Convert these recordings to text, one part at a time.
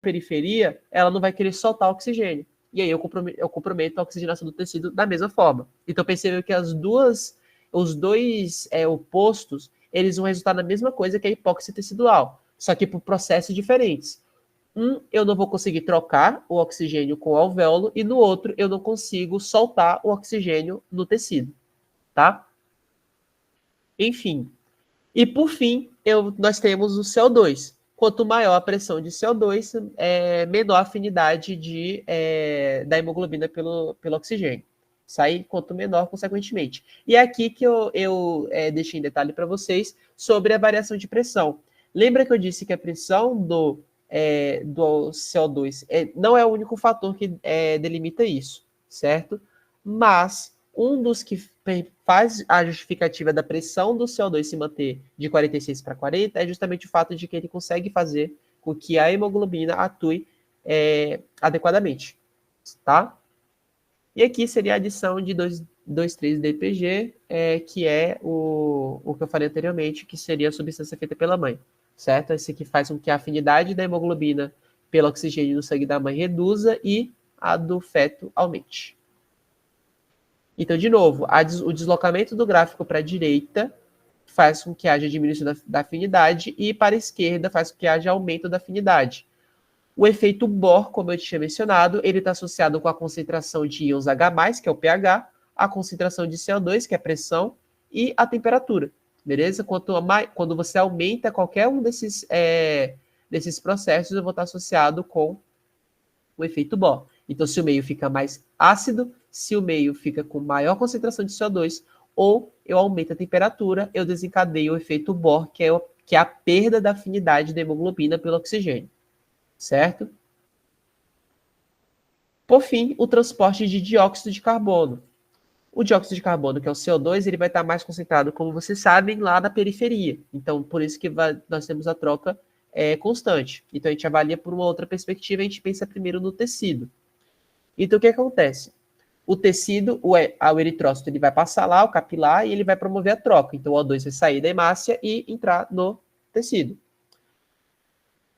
periferia, ela não vai querer soltar oxigênio. E aí eu comprometo a oxigenação do tecido da mesma forma. Então percebeu que os dois opostos, eles vão resultar na mesma coisa que a hipóxia tecidual, só que por processos diferentes. Eu não vou conseguir trocar o oxigênio com o alvéolo, e no outro eu não consigo soltar o oxigênio no tecido, tá? Enfim. E por fim, nós temos o CO2. Quanto maior a pressão de CO2, menor a afinidade da hemoglobina pelo oxigênio. Isso aí, quanto menor, consequentemente. E é aqui que eu deixei em detalhe para vocês sobre a variação de pressão. Lembra que eu disse que a pressão do CO2 não é o único fator que delimita isso, certo? Mas um dos que faz a justificativa da pressão do CO2 se manter de 46 para 40 é justamente o fato de que ele consegue fazer com que a hemoglobina atue adequadamente, tá? E aqui seria a adição de 2,3-DPG, que é o que eu falei anteriormente, que seria a substância feita pela mãe, certo? Esse aqui faz com que a afinidade da hemoglobina pelo oxigênio no sangue da mãe reduza e a do feto aumente. Então, de novo, o deslocamento do gráfico para a direita faz com que haja diminuição da afinidade e para a esquerda faz com que haja aumento da afinidade. O efeito Bohr, como eu tinha mencionado, ele está associado com a concentração de íons H+, que é o pH, a concentração de CO2, que é a pressão, e a temperatura, beleza? Quando você aumenta qualquer um desses processos, eu vou estar associado com o efeito Bohr. Então, se o meio fica mais ácido, se o meio fica com maior concentração de CO2, ou eu aumento a temperatura, eu desencadeio o efeito Bohr, que é a perda da afinidade da hemoglobina pelo oxigênio, certo? Por fim, o transporte de dióxido de carbono. O dióxido de carbono, que é o CO2, ele vai estar mais concentrado, como vocês sabem, lá na periferia. Então, por isso que nós temos a troca constante. Então, a gente avalia por uma outra perspectiva, a gente pensa primeiro no tecido. Então, o que acontece? O tecido, o eritrócito, ele vai passar lá, o capilar, e ele vai promover a troca. Então, o O2 vai sair da hemácia e entrar no tecido.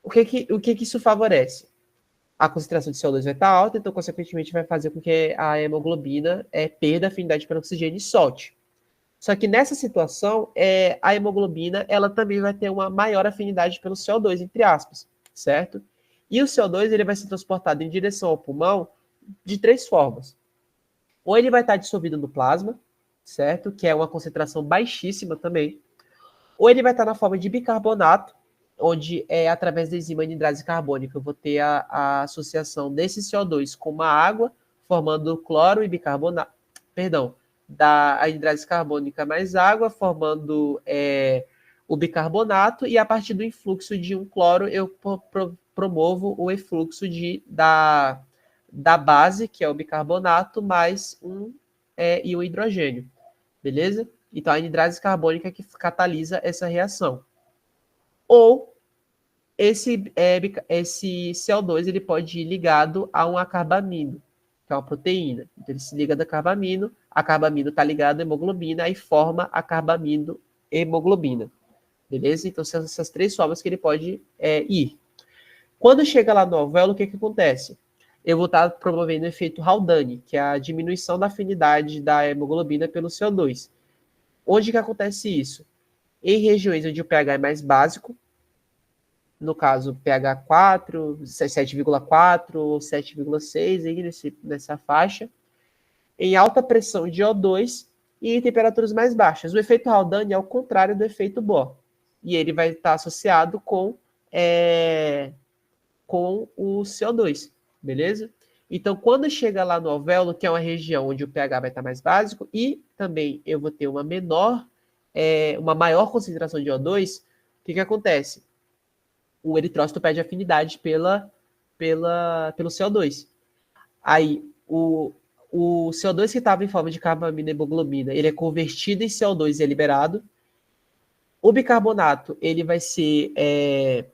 O que isso favorece? A concentração de CO2 vai estar alta, então, consequentemente, vai fazer com que a hemoglobina perda a afinidade para o oxigênio e solte. Só que nessa situação, a hemoglobina ela também vai ter uma maior afinidade pelo CO2, entre aspas, certo? E o CO2 ele vai ser transportado em direção ao pulmão de 3 formas. Ou ele vai estar dissolvido no plasma, certo? Que é uma concentração baixíssima também. Ou ele vai estar na forma de bicarbonato, onde através da enzima anidrase carbônica eu vou ter a associação desse CO2 com uma água, formando cloro e bicarbonato, da anidrase carbônica mais água, formando o bicarbonato, e a partir do influxo de um cloro eu promovo o efluxo da base, que é o bicarbonato, mais um hidrogênio, beleza? Então, a anidrase carbônica é que catalisa essa reação. Ou esse CO2 ele pode ir ligado a um acarbamino, que é uma proteína. Então, ele se liga da carbamino, a carbamino está ligado à hemoglobina, aí forma a carbamino-hemoglobina. Beleza? Então, são essas 3 formas que ele pode ir. Quando chega lá no alvéolo, o que acontece? Eu vou estar promovendo o efeito Haldane, que é a diminuição da afinidade da hemoglobina pelo CO2. Onde que acontece isso? Em regiões onde o pH é mais básico, no caso pH 4, 7,4 ou 7,6, nessa faixa, em alta pressão de O2 e em temperaturas mais baixas. O efeito Haldane é o contrário do efeito Bohr. E ele vai estar associado com o CO2, beleza? Então, quando chega lá no alvéolo, que é uma região onde o pH vai estar mais básico, e também eu vou ter uma maior concentração de O2, o que acontece? O eritrócito perde afinidade pelo CO2. Aí, o CO2 que estava em forma de carbamina-hemoglobina, ele é convertido em CO2 e é liberado. O bicarbonato, ele vai ser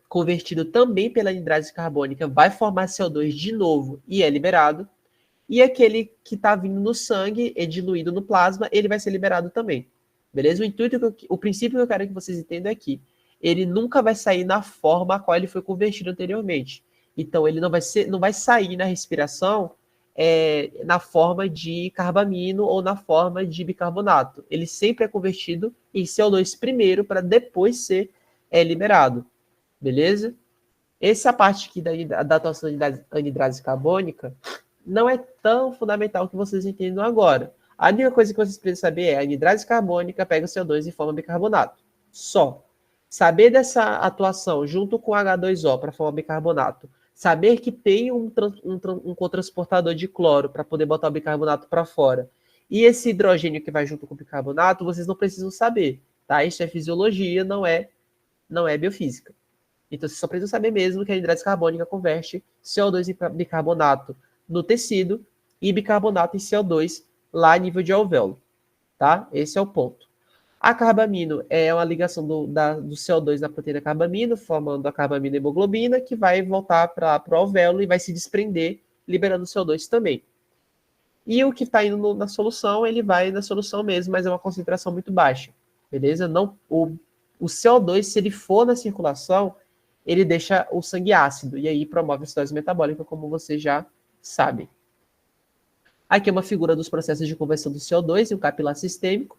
convertido também pela anidrase carbônica, vai formar CO2 de novo e é liberado. E aquele que está vindo no sangue, é diluído no plasma, ele vai ser liberado também. Beleza? O princípio que eu quero que vocês entendam é que ele nunca vai sair na forma a qual ele foi convertido anteriormente. Então, ele não vai sair na respiração na forma de carbamino ou na forma de bicarbonato. Ele sempre é convertido em CO2 primeiro para depois ser liberado. Beleza? Essa parte aqui da atuação da anidrase carbônica não é tão fundamental que vocês entendam agora. A única coisa que vocês precisam saber é a anidrase carbônica pega o CO2 e forma bicarbonato. Só. Saber dessa atuação junto com H2O para formar bicarbonato, saber que tem um cotransportador de cloro para poder botar o bicarbonato para fora, e esse hidrogênio que vai junto com o bicarbonato, vocês não precisam saber, tá? Isso é fisiologia, não é biofísica. Então, vocês só precisam saber mesmo que a anidrase carbônica converte CO2 em bicarbonato no tecido e bicarbonato em CO2 lá a nível de alvéolo, tá? Esse é o ponto. A carbamino é uma ligação do CO2 na proteína carbamino, formando a carbamino hemoglobina, que vai voltar para o alvéolo e vai se desprender, liberando CO2 também. E o que está indo na solução, ele vai na solução mesmo, mas é uma concentração muito baixa, beleza? Não, o CO2, se ele for na circulação, ele deixa o sangue ácido, e aí promove a acidose metabólica, como vocês já sabem. Aqui é uma figura dos processos de conversão do CO2 em um capilar sistêmico,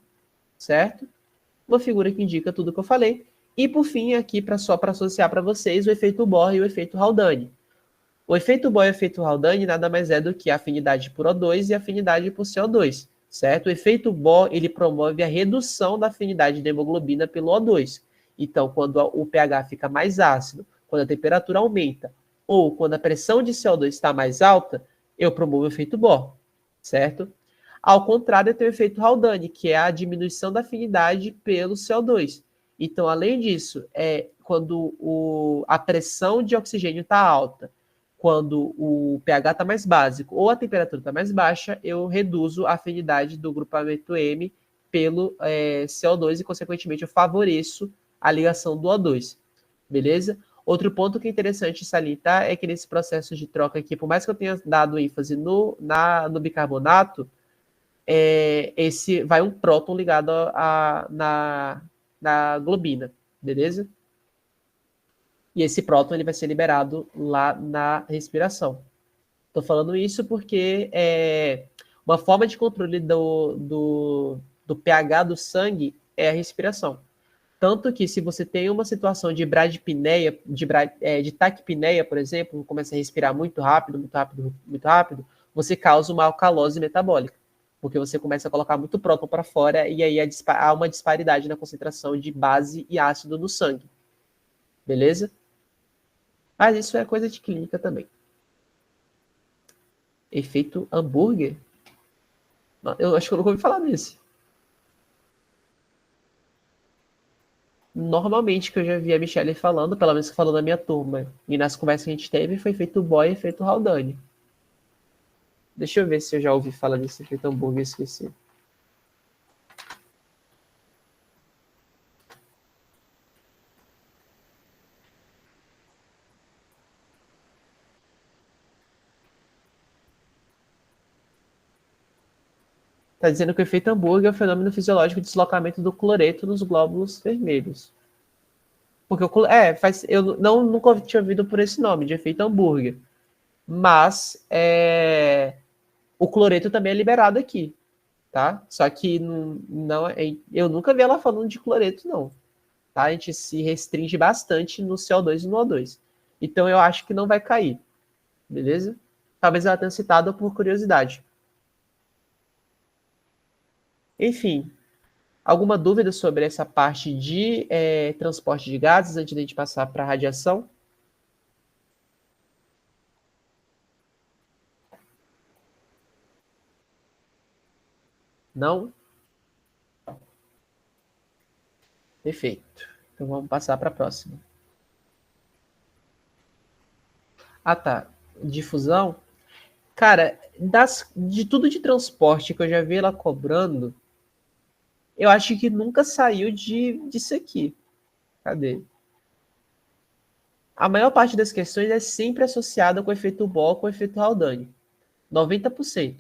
certo? Uma figura que indica tudo que eu falei. E, por fim, aqui, só para associar para vocês, o efeito Bohr e o efeito Haldane. O efeito Bohr e o efeito Haldane nada mais é do que a afinidade por O2 e a afinidade por CO2, certo? O efeito Bohr, ele promove a redução da afinidade da hemoglobina pelo O2. Então, quando o pH fica mais ácido, quando a temperatura aumenta, ou quando a pressão de CO2 está mais alta, eu promovo o efeito Bohr, certo? Ao contrário, tem o efeito Haldane, que é a diminuição da afinidade pelo CO2. Então, além disso, quando a pressão de oxigênio está alta, quando o pH está mais básico ou a temperatura está mais baixa, eu reduzo a afinidade do grupamento M pelo CO2 e, consequentemente, eu favoreço a ligação do O2. Beleza? Outro ponto que é interessante salientar é que nesse processo de troca aqui, por mais que eu tenha dado ênfase no bicarbonato, esse vai um próton ligado na globina, beleza? E esse próton ele vai ser liberado lá na respiração. Estou falando isso porque uma forma de controle do pH do sangue é a respiração. Tanto que se você tem uma situação de bradipneia, de taquipneia, por exemplo, começa a respirar muito rápido, muito rápido, muito rápido, você causa uma alcalose metabólica, porque você começa a colocar muito próton para fora e aí há uma disparidade na concentração de base e ácido no sangue. Beleza? Mas isso é coisa de clínica também. Efeito hambúrguer? Eu acho que eu nunca ouvi falar desse. Normalmente, que eu já vi a Michelle falando, pelo menos falando na minha turma, e nas conversas que a gente teve, foi efeito Boy e efeito Haldane. Deixa eu ver se eu já ouvi falar desse efeito hambúrguer, esqueci. Está dizendo que o efeito hambúrguer é o fenômeno fisiológico de deslocamento do cloreto nos glóbulos vermelhos. Porque eu nunca tinha ouvido por esse nome, de efeito hambúrguer. Mas o cloreto também é liberado aqui, tá? Só que eu nunca vi ela falando de cloreto, não. Tá? A gente se restringe bastante no CO2 e no O2. Então eu acho que não vai cair, beleza? Talvez ela tenha citado por curiosidade. Enfim, alguma dúvida sobre essa parte de transporte de gases antes de a gente passar para a radiação? Não? Perfeito. Então vamos passar para a próxima. Ah, tá. Difusão? Cara, de tudo de transporte que eu já vi ela cobrando, eu acho que nunca saiu disso aqui. Cadê? A maior parte das questões é sempre associada com o efeito Bohr, com o efeito Haldane. 90%.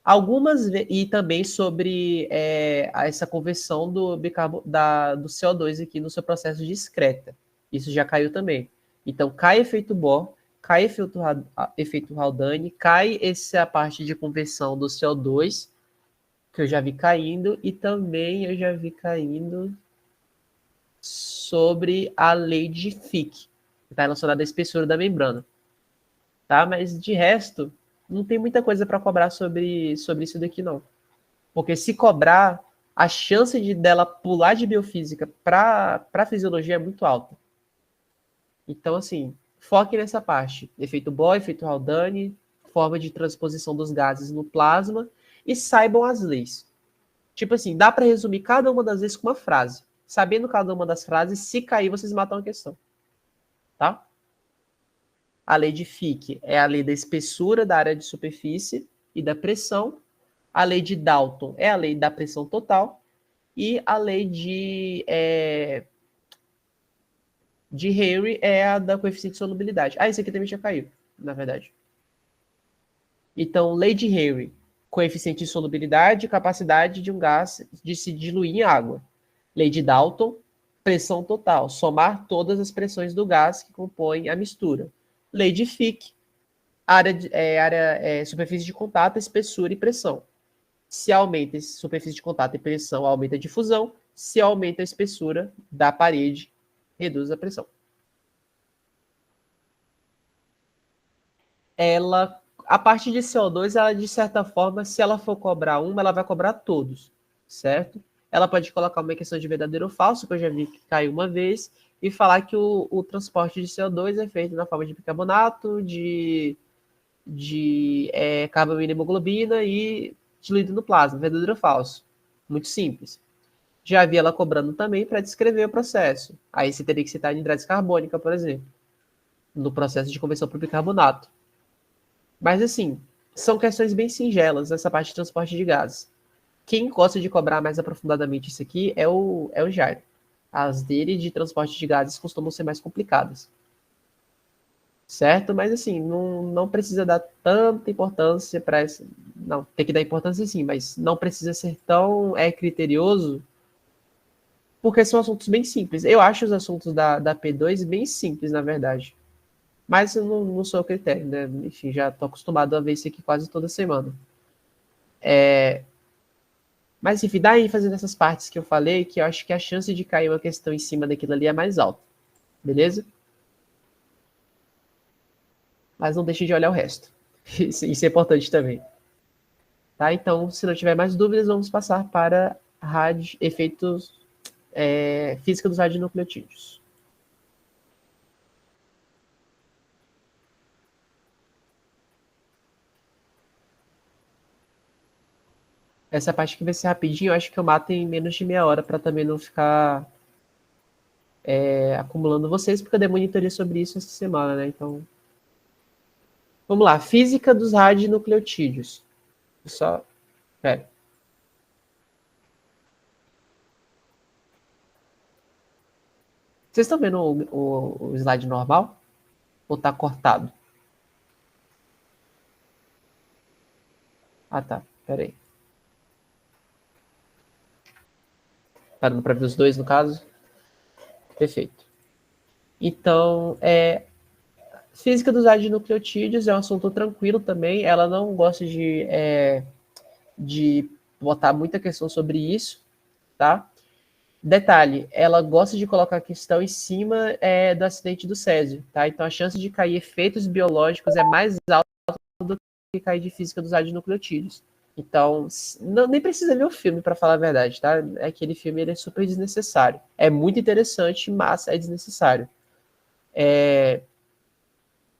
Algumas, e também sobre essa conversão do CO2 aqui no seu processo de excreta. Isso já caiu também. Então, cai efeito Bohr cai efeito Haldane, cai essa parte de conversão do CO2, que eu já vi caindo, e também eu já vi caindo sobre a lei de Fick, que está relacionada à espessura da membrana. Tá? Mas de resto, não tem muita coisa para cobrar sobre isso daqui, não. Porque se cobrar, a chance dela pular de biofísica para fisiologia é muito alta. Então, assim, foque nessa parte. Efeito Bohr, efeito Haldane, forma de transposição dos gases no plasma, e saibam as leis. Tipo assim, dá para resumir cada uma das leis com uma frase. Sabendo cada uma das frases, se cair, vocês matam a questão. Tá? A lei de Fick é a lei da espessura da área de superfície e da pressão. A lei de Dalton é a lei da pressão total. E a lei de Henry é a da coeficiente de solubilidade. Ah, esse aqui também já caiu, na verdade. Então, lei de Henry, coeficiente de solubilidade e capacidade de um gás de se diluir em água. Lei de Dalton, pressão total, somar todas as pressões do gás que compõem a mistura. Lei de Fick, superfície de contato, espessura e pressão. Se aumenta a superfície de contato e pressão, aumenta a difusão. Se aumenta a espessura da parede, reduz a pressão. A parte de CO2, ela, de certa forma, se ela for cobrar uma, ela vai cobrar todos, certo? Ela pode colocar uma questão de verdadeiro ou falso, que eu já vi que caiu uma vez, e falar que o transporte de CO2 é feito na forma de bicarbonato, de carbono e hemoglobina e diluído no plasma, verdadeiro ou falso. Muito simples. Já vi ela cobrando também para descrever o processo. Aí você teria que citar a anidride carbônica, por exemplo, no processo de conversão para o bicarbonato. Mas, assim, são questões bem singelas, essa parte de transporte de gases. Quem gosta de cobrar mais aprofundadamente isso aqui é o Jairo. As dele de transporte de gases costumam ser mais complicadas. Certo? Mas, assim, não precisa dar tanta importância para essa. Não, tem que dar importância sim, mas não precisa ser tão criterioso, porque são assuntos bem simples. Eu acho os assuntos da P2 bem simples, na verdade. Mas eu não sou o critério, né? Enfim, já estou acostumado a ver isso aqui quase toda semana. Mas, enfim, dá ênfase nessas partes que eu falei, que eu acho que a chance de cair uma questão em cima daquilo ali é mais alta. Beleza? Mas não deixe de olhar o resto. Isso é importante também. Tá? Então, se não tiver mais dúvidas, vamos passar para efeitos física dos radionucleotídeos. Essa parte que vai ser rapidinho, eu acho que eu mato em menos de meia hora para também não ficar acumulando vocês, porque eu dei monitoria sobre isso essa semana, né? Então, vamos lá. Física dos radionucleotídeos. Só, pera. Vocês estão vendo o slide normal? Ou tá cortado? Ah, tá. Pera aí. Tá dando para ver os dois, no caso? Perfeito. Então, física dos radionucleotídeos é um assunto tranquilo também. Ela não gosta de botar muita questão sobre isso, tá? Detalhe, ela gosta de colocar a questão em cima do acidente do Césio, tá? Então a chance de cair efeitos biológicos é mais alta do que cair de física dos radionucleotídeos. Então, nem precisa ver o filme para falar a verdade, tá? Aquele filme ele é super desnecessário. É muito interessante, mas é desnecessário.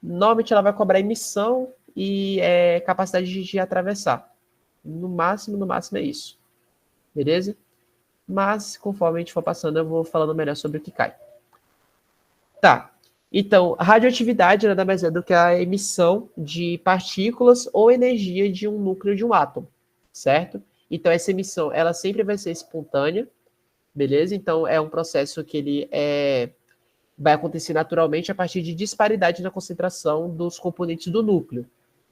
Normalmente ela vai cobrar emissão e capacidade de atravessar. No máximo é isso. Beleza? Mas, conforme a gente for passando, eu vou falando melhor sobre o que cai. Tá. Então, radioatividade nada mais é do que a emissão de partículas ou energia de um núcleo de um átomo, certo? Então, essa emissão, ela sempre vai ser espontânea, beleza? Então, é um processo que ele vai acontecer naturalmente a partir de disparidade na concentração dos componentes do núcleo,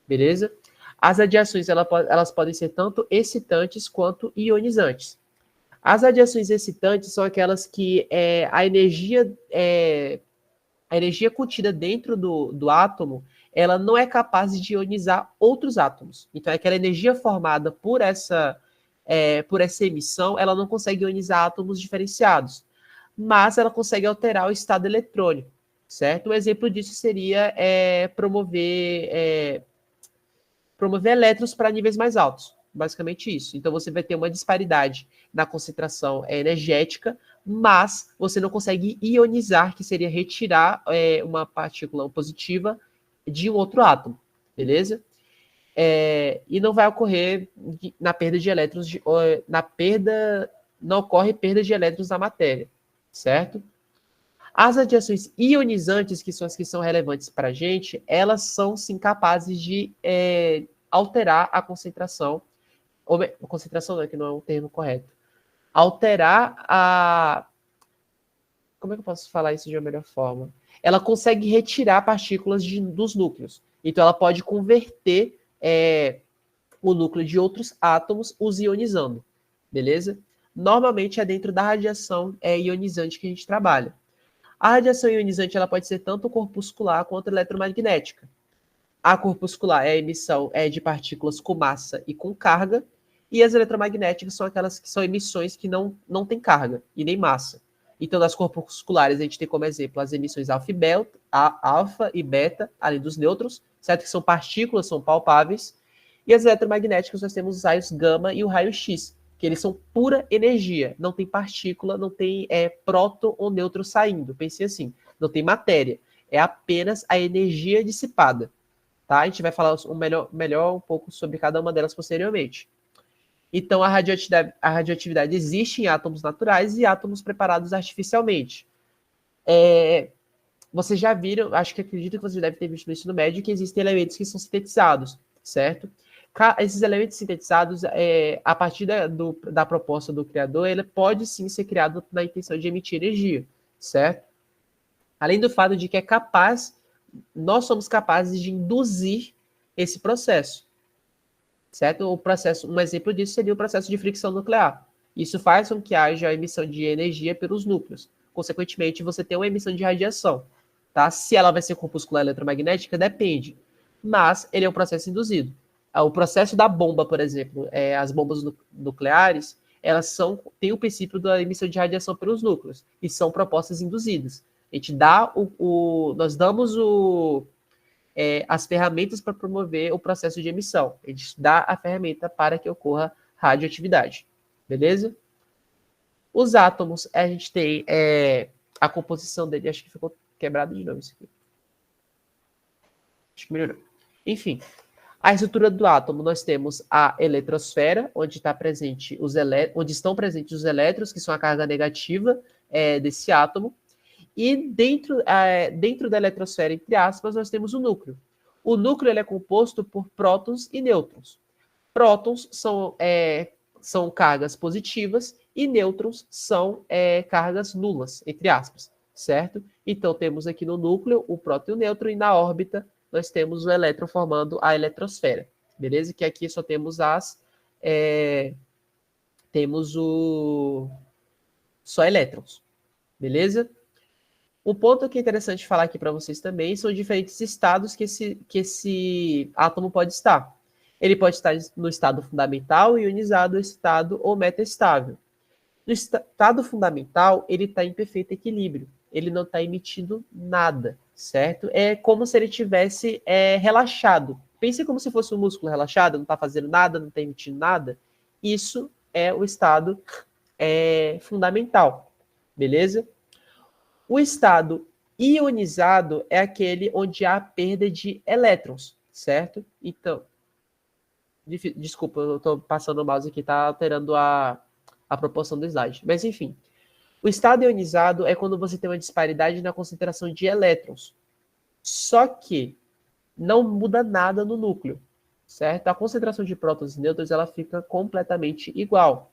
beleza? As radiações, elas podem ser tanto excitantes quanto ionizantes. As radiações excitantes são aquelas que a energia a energia contida dentro do átomo, ela não é capaz de ionizar outros átomos. Então, aquela energia formada por essa emissão, ela não consegue ionizar átomos diferenciados, mas ela consegue alterar o estado eletrônico, certo? Um exemplo disso seria promover elétrons para níveis mais altos. Basicamente isso. Então você vai ter uma disparidade na concentração energética, mas você não consegue ionizar, que seria retirar uma partícula positiva de um outro átomo, beleza? E não vai ocorrer na perda de elétrons, não ocorre perda de elétrons na matéria, certo? As radiações ionizantes, que são as que são relevantes para a gente, elas são sim capazes de alterar a concentração, concentração não, que não é um termo correto, alterar a... Como é que eu posso falar isso de uma melhor forma? Ela consegue retirar partículas dos núcleos. Então, ela pode converter o núcleo de outros átomos os ionizando, beleza? Normalmente é dentro da radiação ionizante que a gente trabalha. A radiação ionizante ela pode ser tanto corpuscular quanto eletromagnética. A corpuscular é a emissão de partículas com massa e com carga, e as eletromagnéticas são aquelas que são emissões que não têm carga e nem massa. Então, das corpusculares, a gente tem como exemplo as emissões alfa e beta, além dos nêutrons, certo? Que são partículas, são palpáveis. E as eletromagnéticas, nós temos os raios gama e o raio X, que eles são pura energia. Não tem partícula, não tem próton ou nêutron saindo. Pense assim, não tem matéria. É apenas a energia dissipada. Tá? A gente vai falar melhor um pouco sobre cada uma delas posteriormente. Então, a radioatividade existe em átomos naturais e átomos preparados artificialmente. Vocês já viram, acredito que vocês devem ter visto no ensino médio, que existem elementos que são sintetizados, certo? Esses elementos sintetizados, a partir da proposta do criador, ele pode sim ser criado na intenção de emitir energia, certo? Além do fato de que nós somos capazes de induzir esse processo, certo? Um exemplo disso seria o processo de fricção nuclear. Isso faz com que haja a emissão de energia pelos núcleos. Consequentemente, você tem uma emissão de radiação. Tá? Se ela vai ser corpuscular eletromagnética, depende. Mas ele é um processo induzido. O processo da bomba, por exemplo, as bombas nucleares, elas têm o princípio da emissão de radiação pelos núcleos e são propostas induzidas. A gente dá nós damos as ferramentas para promover o processo de emissão. A gente dá a ferramenta para que ocorra radioatividade. Beleza? Os átomos, a gente tem a composição dele, acho que ficou quebrado de novo isso aqui. Acho que melhorou. Enfim, a estrutura do átomo, nós temos a eletrosfera, onde estão presentes os elétrons, que são a carga negativa desse átomo. E dentro da eletrosfera, entre aspas, nós temos o núcleo. O núcleo ele é composto por prótons e nêutrons. Prótons são cargas positivas e nêutrons são cargas nulas, entre aspas, certo? Então, temos aqui no núcleo o próton e o nêutron, e na órbita nós temos o elétron formando a eletrosfera, beleza? Que aqui só temos só elétrons, beleza? Um ponto que é interessante falar aqui para vocês também são diferentes estados que esse átomo pode estar. Ele pode estar no estado fundamental, ionizado, estado ou metaestável. No estado fundamental, ele está em perfeito equilíbrio. Ele não está emitindo nada, certo? É como se ele tivesse relaxado. Pense como se fosse um músculo relaxado, não está fazendo nada, não está emitindo nada. Isso é o estado fundamental, beleza? O estado ionizado é aquele onde há perda de elétrons, certo? Então, desculpa, eu estou passando o mouse aqui, está alterando a proporção do slide. Mas, enfim, o estado ionizado é quando você tem uma disparidade na concentração de elétrons. Só que não muda nada no núcleo, certo? A concentração de prótons e nêutrons ela fica completamente igual.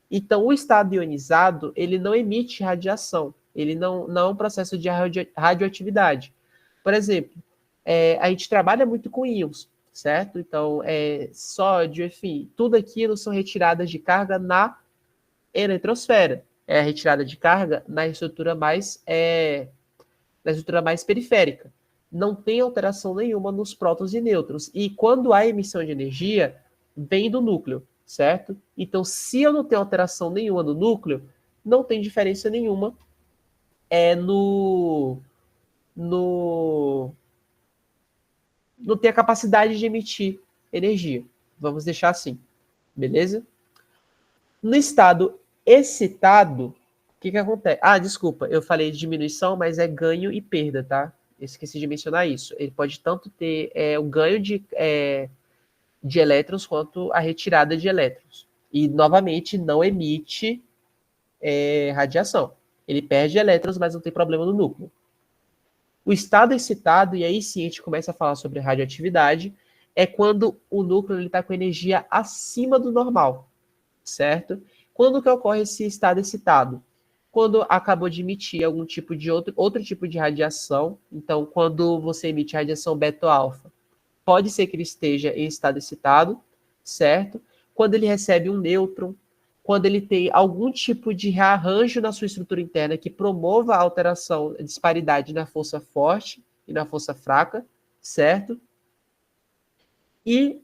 Então, o estado ionizado, ele não emite radiação. Ele não é um processo de radioatividade. Por exemplo, a gente trabalha muito com íons, certo? Então, sódio, enfim, tudo aquilo são retiradas de carga na eletrosfera. É a retirada de carga na estrutura mais na estrutura mais periférica. Não tem alteração nenhuma nos prótons e nêutrons. E quando há emissão de energia, vem do núcleo, certo? Então, se eu não tenho alteração nenhuma no núcleo, não tem diferença nenhuma não tem a capacidade de emitir energia. Vamos deixar assim, beleza? No estado excitado, o que acontece? Ah, desculpa, eu falei de diminuição, mas é ganho e perda, tá? Eu esqueci de mencionar isso. Ele pode tanto ter o ganho de elétrons quanto a retirada de elétrons. E, novamente, não emite radiação. Ele perde elétrons, mas não tem problema no núcleo. O estado excitado, e aí sim a gente começa a falar sobre radioatividade, é quando o núcleo está com energia acima do normal, certo? Quando que ocorre esse estado excitado? Quando acabou de emitir algum tipo de outro tipo de radiação. Então, quando você emite radiação beta-alfa, pode ser que ele esteja em estado excitado, certo? Quando ele recebe um nêutron, quando ele tem algum tipo de rearranjo na sua estrutura interna que promova a alteração, a disparidade na força forte e na força fraca, certo? E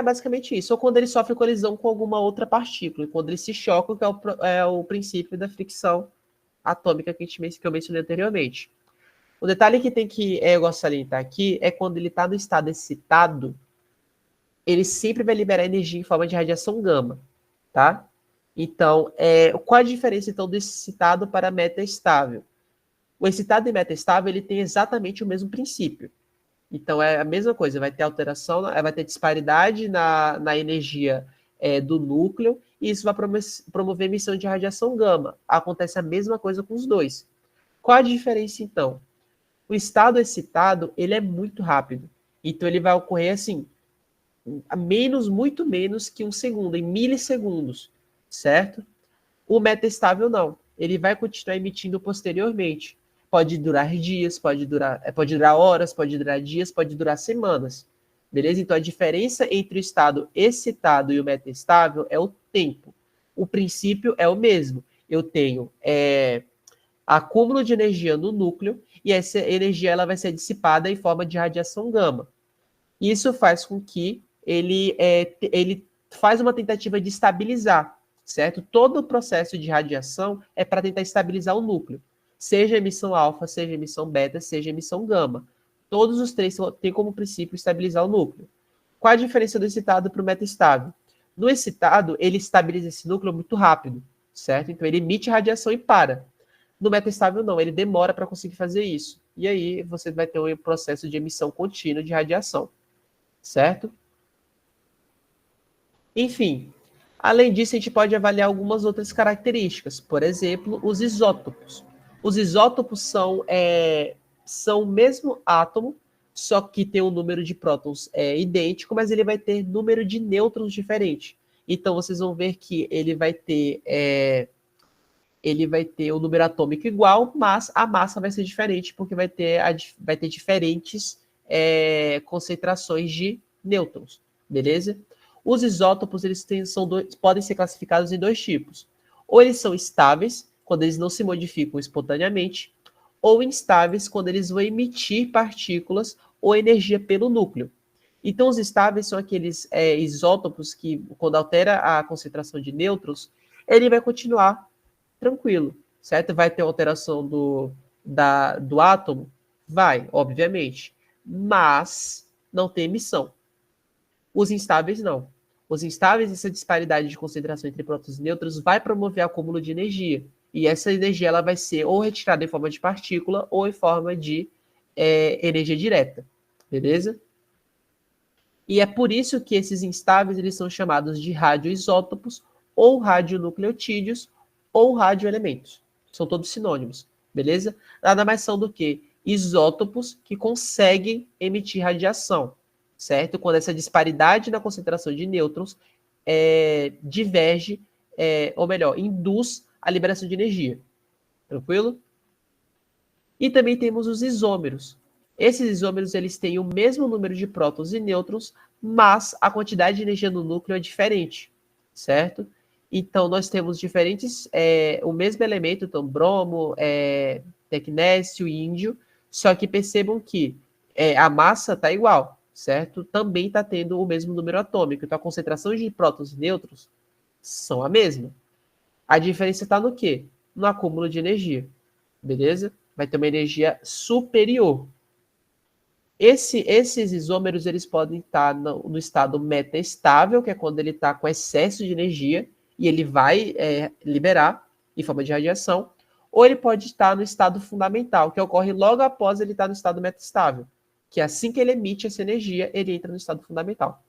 basicamente isso. Ou quando ele sofre colisão com alguma outra partícula, quando ele se choca, que é o princípio da fricção atômica que eu mencionei anteriormente. O detalhe que tem que eu gosto de salientar aqui é quando ele está no estado excitado, ele sempre vai liberar energia em forma de radiação gama, tá? Então, qual a diferença então do excitado para metaestável? O excitado e metaestável, ele tem exatamente o mesmo princípio. Então, é a mesma coisa, vai ter alteração, vai ter disparidade na energia do núcleo, e isso vai promover emissão de radiação gama. Acontece a mesma coisa com os dois. Qual a diferença, então? O estado excitado, ele é muito rápido. Então, ele vai ocorrer assim, muito menos que um segundo, em milissegundos, certo? O metaestável não. Ele vai continuar emitindo posteriormente. Pode durar dias, pode durar horas, pode durar dias, pode durar semanas. Beleza? Então, a diferença entre o estado excitado e o metaestável é o tempo. O princípio é o mesmo. Eu tenho acúmulo de energia no núcleo e essa energia ela vai ser dissipada em forma de radiação gama. Isso faz com que ele faz uma tentativa de estabilizar, certo? Todo o processo de radiação é para tentar estabilizar o núcleo, seja emissão alfa, seja emissão beta, seja emissão gama. Todos os três têm como princípio estabilizar o núcleo. Qual a diferença do excitado para o metaestável? No excitado, ele estabiliza esse núcleo muito rápido, certo? Então, ele emite radiação e para. No metaestável, não, ele demora para conseguir fazer isso. E aí, você vai ter um processo de emissão contínua de radiação, certo? Enfim, além disso, a gente pode avaliar algumas outras características. Por exemplo, os isótopos. Os isótopos são o mesmo átomo, só que tem um número de prótons idêntico, mas ele vai ter número de nêutrons diferente. Então, vocês vão ver que ele vai ter o número atômico igual, mas a massa vai ser diferente, porque vai ter diferentes concentrações de nêutrons, beleza? Os isótopos podem ser classificados em dois tipos. Ou eles são estáveis, quando eles não se modificam espontaneamente, ou instáveis, quando eles vão emitir partículas ou energia pelo núcleo. Então, os estáveis são aqueles isótopos que, quando altera a concentração de nêutrons, ele vai continuar tranquilo, certo? Vai ter alteração do átomo? Vai, obviamente. Mas não tem emissão. Os instáveis, não. Os instáveis, essa disparidade de concentração entre prótons e nêutrons vai promover acúmulo de energia. E essa energia ela vai ser ou retirada em forma de partícula ou em forma de energia direta. Beleza? E é por isso que esses instáveis eles são chamados de radioisótopos ou radionucleotídeos ou radioelementos. São todos sinônimos. Beleza? Nada mais são do que isótopos que conseguem emitir radiação, certo? Quando essa disparidade na concentração de nêutrons diverge, ou melhor, induz a liberação de energia. Tranquilo? E também temos os isômeros. Esses isômeros eles têm o mesmo número de prótons e nêutrons, mas a quantidade de energia no núcleo é diferente, certo? Então, nós temos diferentes, o mesmo elemento, então, bromo, tecnécio, índio, só que percebam que a massa está igual, certo? Também está tendo o mesmo número atômico. Então, a concentração de prótons e nêutrons são a mesma. A diferença está no quê? No acúmulo de energia, beleza? Vai ter uma energia superior. Esses isômeros eles podem estar no estado metaestável, que é quando ele está com excesso de energia, e ele vai liberar em forma de radiação, ou ele pode estar no estado fundamental, que ocorre logo após ele estar no estado metaestável, que assim que ele emite essa energia, ele entra no estado fundamental,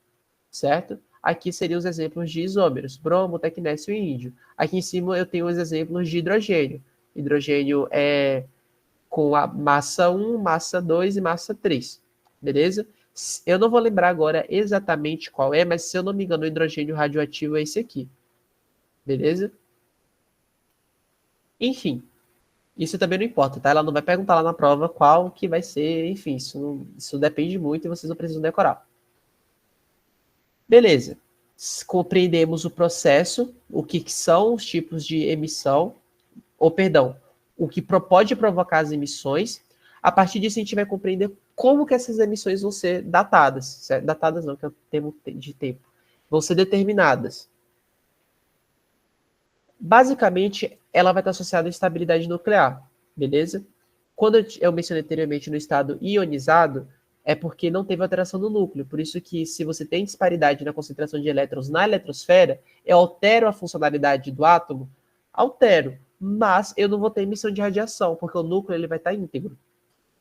certo? Aqui seriam os exemplos de isômeros, bromo, tecnécio e índio. Aqui em cima eu tenho os exemplos de hidrogênio. Hidrogênio é com a massa 1, massa 2 e massa 3, beleza? Eu não vou lembrar agora exatamente qual é, mas se eu não me engano, o hidrogênio radioativo é esse aqui, beleza? Enfim, isso também não importa, tá? Ela não vai perguntar lá na prova qual que vai ser, enfim, isso depende muito e vocês não precisam decorar. Beleza, compreendemos o processo, o que são os tipos de emissão, ou perdão, o que pode provocar as emissões. A partir disso, a gente vai compreender como que essas emissões vão ser datadas. Certo? Datadas não, que é o termo de tempo. Vão ser determinadas. Basicamente, ela vai estar associada à estabilidade nuclear, beleza? Quando eu mencionei anteriormente no estado ionizado, é porque não teve alteração no núcleo. Por isso que, se você tem disparidade na concentração de elétrons na eletrosfera, eu altero a funcionalidade do átomo, altero, mas eu não vou ter emissão de radiação, porque o núcleo ele vai estar íntegro.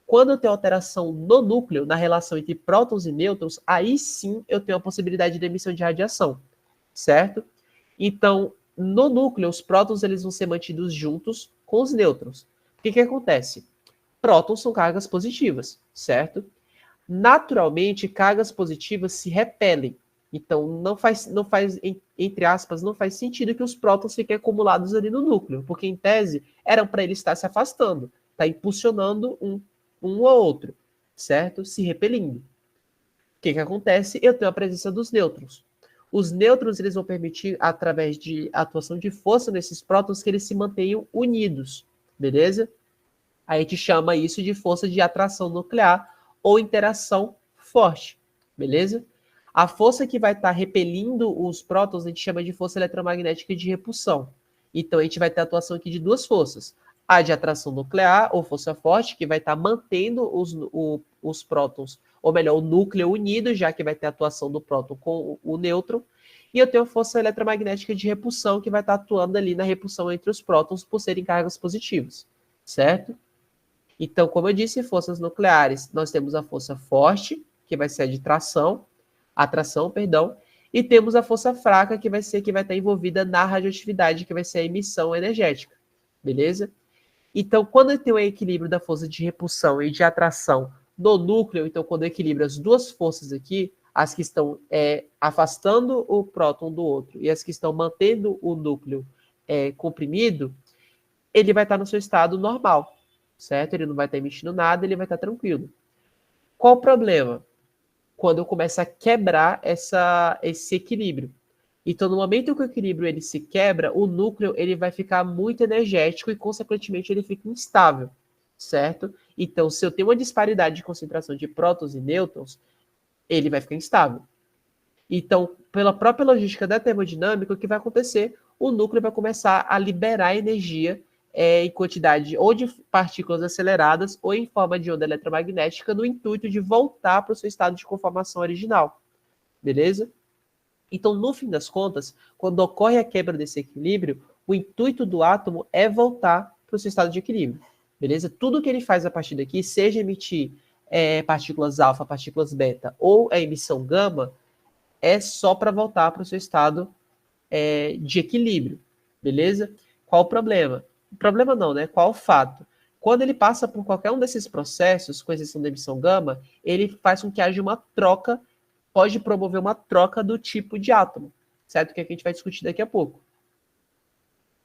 Quando eu tenho alteração no núcleo, na relação entre prótons e nêutrons, aí sim eu tenho a possibilidade de emissão de radiação, certo? Então, no núcleo, os prótons eles vão ser mantidos juntos com os nêutrons. O que acontece? Prótons são cargas positivas, certo? Naturalmente, cargas positivas se repelem. Então, não faz, entre aspas, não faz sentido que os prótons fiquem acumulados ali no núcleo, porque, em tese, eram para ele estar se afastando, está impulsionando um ou outro, certo? Se repelindo. O que acontece? Eu tenho a presença dos nêutrons. Os nêutrons eles vão permitir, através de atuação de força nesses prótons, que eles se mantenham unidos, beleza? A gente chama isso de força de atração nuclear ou interação forte, beleza? A força que vai estar repelindo os prótons a gente chama de força eletromagnética de repulsão. Então a gente vai ter a atuação aqui de duas forças. A de atração nuclear, ou força forte, que vai estar mantendo os prótons, ou melhor, o núcleo unido, já que vai ter a atuação do próton com o nêutron. E eu tenho a força eletromagnética de repulsão, que vai estar atuando ali na repulsão entre os prótons por serem cargas positivas, certo? Então, como eu disse, forças nucleares, nós temos a força forte, que vai ser a de atração, e temos a força fraca, que vai estar envolvida na radioatividade, que vai ser a emissão energética, beleza? Então, quando eu tenho o equilíbrio da força de repulsão e de atração no núcleo, então quando eu equilibro as duas forças aqui, as que estão afastando o próton do outro e as que estão mantendo o núcleo comprimido, ele vai estar no seu estado normal, certo? Ele não vai estar emitindo nada, ele vai estar tranquilo. Qual o problema? Quando eu começo a quebrar esse equilíbrio. Então, no momento que o equilíbrio ele se quebra, o núcleo ele vai ficar muito energético e, consequentemente, ele fica instável, certo? Então, se eu tenho uma disparidade de concentração de prótons e nêutrons, ele vai ficar instável. Então, pela própria logística da termodinâmica, o que vai acontecer? O núcleo vai começar a liberar energia em quantidade ou de partículas aceleradas ou em forma de onda eletromagnética no intuito de voltar para o seu estado de conformação original. Beleza? Então, no fim das contas, quando ocorre a quebra desse equilíbrio, o intuito do átomo é voltar para o seu estado de equilíbrio. Beleza? Tudo que ele faz a partir daqui, seja emitir partículas alfa, partículas beta ou a emissão gama, é só para voltar para o seu estado de equilíbrio. Beleza? Qual o problema? O problema não, né? Qual o fato? Quando ele passa por qualquer um desses processos, com exceção da emissão gama, ele faz com que haja uma troca, pode promover uma troca do tipo de átomo, certo? Que a gente vai discutir daqui a pouco.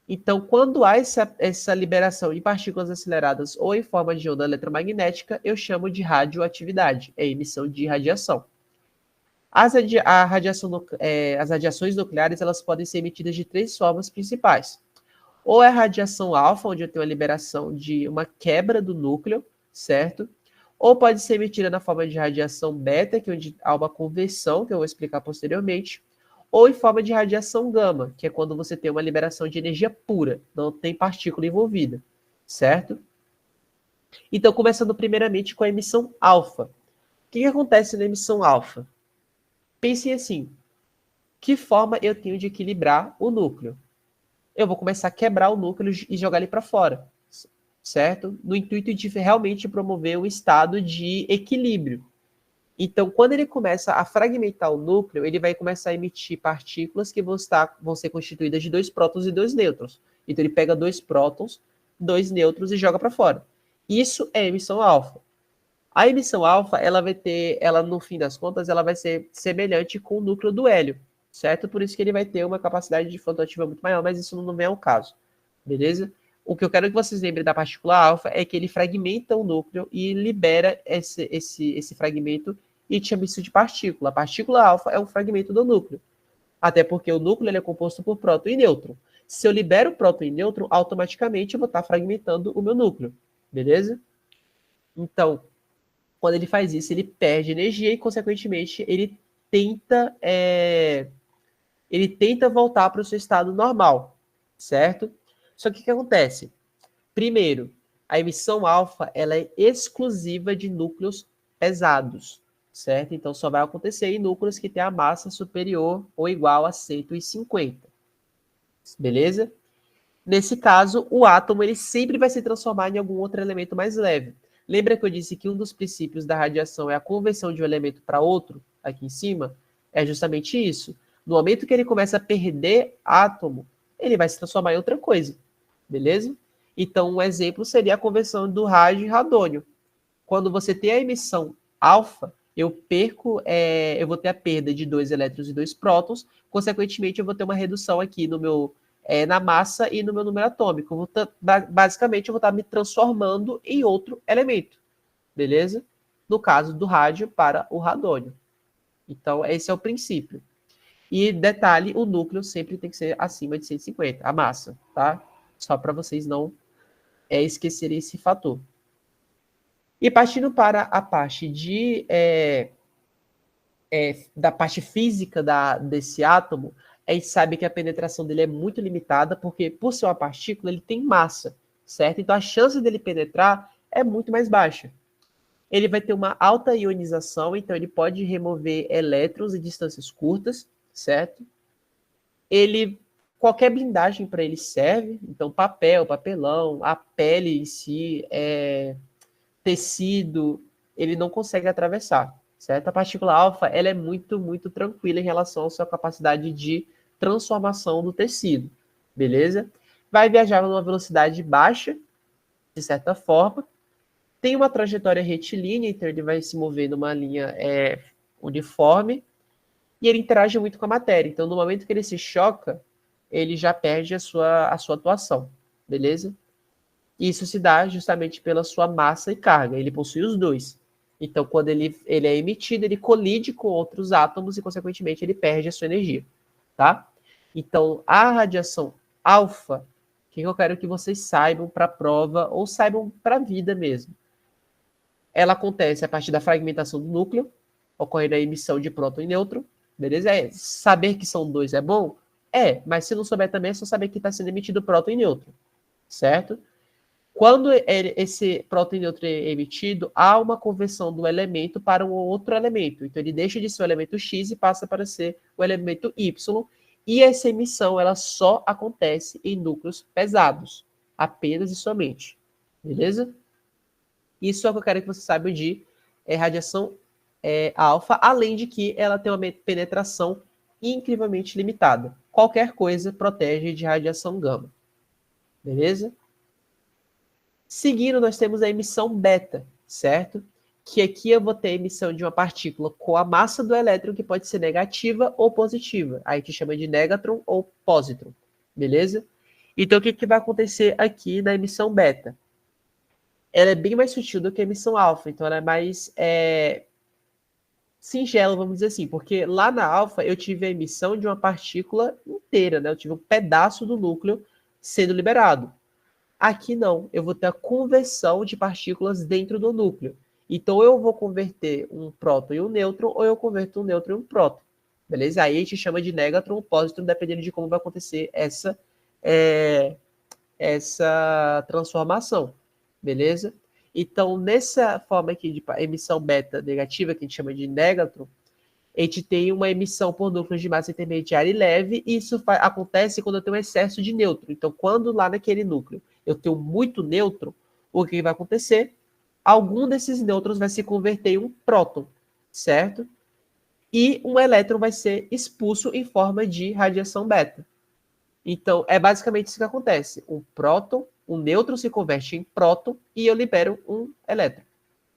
Então, quando há essa liberação de partículas aceleradas ou em forma de onda eletromagnética, eu chamo de radioatividade, é emissão de radiação. As radiações nucleares elas podem ser emitidas de 3 formas principais. Ou é a radiação alfa, onde eu tenho a liberação de uma quebra do núcleo, certo? Ou pode ser emitida na forma de radiação beta, que é onde há uma conversão, que eu vou explicar posteriormente, ou em forma de radiação gama, que é quando você tem uma liberação de energia pura, não tem partícula envolvida, certo? Então, começando primeiramente com a emissão alfa. O que acontece na emissão alfa? Pensem assim, que forma eu tenho de equilibrar o núcleo? Eu vou começar a quebrar o núcleo e jogar ele para fora, certo? No intuito de realmente promover um estado de equilíbrio. Então, quando ele começa a fragmentar o núcleo, ele vai começar a emitir partículas que vão ser constituídas de 2 prótons e 2 nêutrons. Então, ele pega 2 prótons, 2 nêutrons e joga para fora. Isso é emissão alfa. A emissão alfa, ela no fim das contas, ela vai ser semelhante com o núcleo do hélio, certo? Por isso que ele vai ter uma capacidade de fotoativa muito maior, mas isso não vem ao caso, beleza? O que eu quero que vocês lembrem da partícula alfa é que ele fragmenta o núcleo e libera esse fragmento e chama isso de partícula. A partícula alfa é um fragmento do núcleo, até porque o núcleo ele é composto por próton e nêutron. Se eu libero o próton e nêutron, automaticamente eu vou estar fragmentando o meu núcleo, beleza? Então, quando ele faz isso, ele perde energia e, consequentemente, ele tenta voltar para o seu estado normal, certo? Só que o que acontece? Primeiro, a emissão alfa ela é exclusiva de núcleos pesados, certo? Então, só vai acontecer em núcleos que têm a massa superior ou igual a 150, beleza? Nesse caso, o átomo ele sempre vai se transformar em algum outro elemento mais leve. Lembra que eu disse que um dos princípios da radiação é a conversão de um elemento para outro, aqui em cima? É justamente isso. No momento que ele começa a perder átomo, ele vai se transformar em outra coisa, beleza? Então, um exemplo seria a conversão do rádio em radônio. Quando você tem a emissão alfa, eu vou ter a perda de 2 elétrons e 2 prótons, consequentemente, eu vou ter uma redução aqui na massa e no meu número atômico. Basicamente, eu vou estar me transformando em outro elemento, beleza? No caso do rádio para o radônio. Então, esse é o princípio. E detalhe, o núcleo sempre tem que ser acima de 150, a massa, tá? Só para vocês não esquecerem esse fator. E partindo para a parte da parte física desse átomo, a gente sabe que a penetração dele é muito limitada, porque por ser uma partícula, ele tem massa, certo? Então a chance dele penetrar é muito mais baixa. Ele vai ter uma alta ionização, então ele pode remover elétrons em distâncias curtas, certo? Qualquer blindagem para ele serve, então papel, papelão, a pele em si, tecido, ele não consegue atravessar, certo? A partícula alfa, ela é muito, muito tranquila em relação à sua capacidade de transformação do tecido, beleza? Vai viajar numa velocidade baixa, de certa forma, tem uma trajetória retilínea, então ele vai se mover numa linha uniforme, e ele interage muito com a matéria. Então, no momento que ele se choca, ele já perde a sua atuação, beleza? Isso se dá justamente pela sua massa e carga. Ele possui os dois. Então, quando ele é emitido, ele colide com outros átomos e, consequentemente, ele perde a sua energia, tá? Então, a radiação alfa, o que eu quero que vocês saibam para a prova ou saibam para a vida mesmo? Ela acontece a partir da fragmentação do núcleo, ocorrendo a emissão de próton e nêutron, beleza? Saber que são dois é bom? Mas se não souber também, é só saber que está sendo emitido próton e nêutron, certo? Quando esse próton e nêutron é emitido, há uma conversão do elemento para um outro elemento. Então, ele deixa de ser o elemento X e passa para ser o elemento Y. E essa emissão ela só acontece em núcleos pesados, apenas e somente. Beleza? Isso é o que eu quero que você saiba de radiação alfa, além de que ela tem uma penetração incrivelmente limitada. Qualquer coisa protege de radiação gama. Beleza? Seguindo, nós temos a emissão beta, certo? Que aqui eu vou ter a emissão de uma partícula com a massa do elétron, que pode ser negativa ou positiva. Aí a gente chama de negatron ou positron, beleza? Então, o que vai acontecer aqui na emissão beta? Ela é bem mais sutil do que a emissão alfa, então ela é mais singelo, vamos dizer assim, porque lá na alfa eu tive a emissão de uma partícula inteira, né? Eu tive um pedaço do núcleo sendo liberado. Aqui não, eu vou ter a conversão de partículas dentro do núcleo. Então eu vou converter um próton em um nêutron, ou eu converto um nêutron em um próton. Beleza? Aí a gente chama de négatron ou pósitron, dependendo de como vai acontecer essa transformação. Beleza? Então, nessa forma aqui de emissão beta negativa, que a gente chama de négatron, a gente tem uma emissão por núcleos de massa intermediária e leve, e isso acontece quando eu tenho um excesso de nêutron. Então, quando lá naquele núcleo eu tenho muito nêutron, o que vai acontecer? Algum desses nêutrons vai se converter em um próton, certo? E um elétron vai ser expulso em forma de radiação beta. Então, é basicamente isso que acontece. Um nêutron se converte em próton e eu libero um elétron,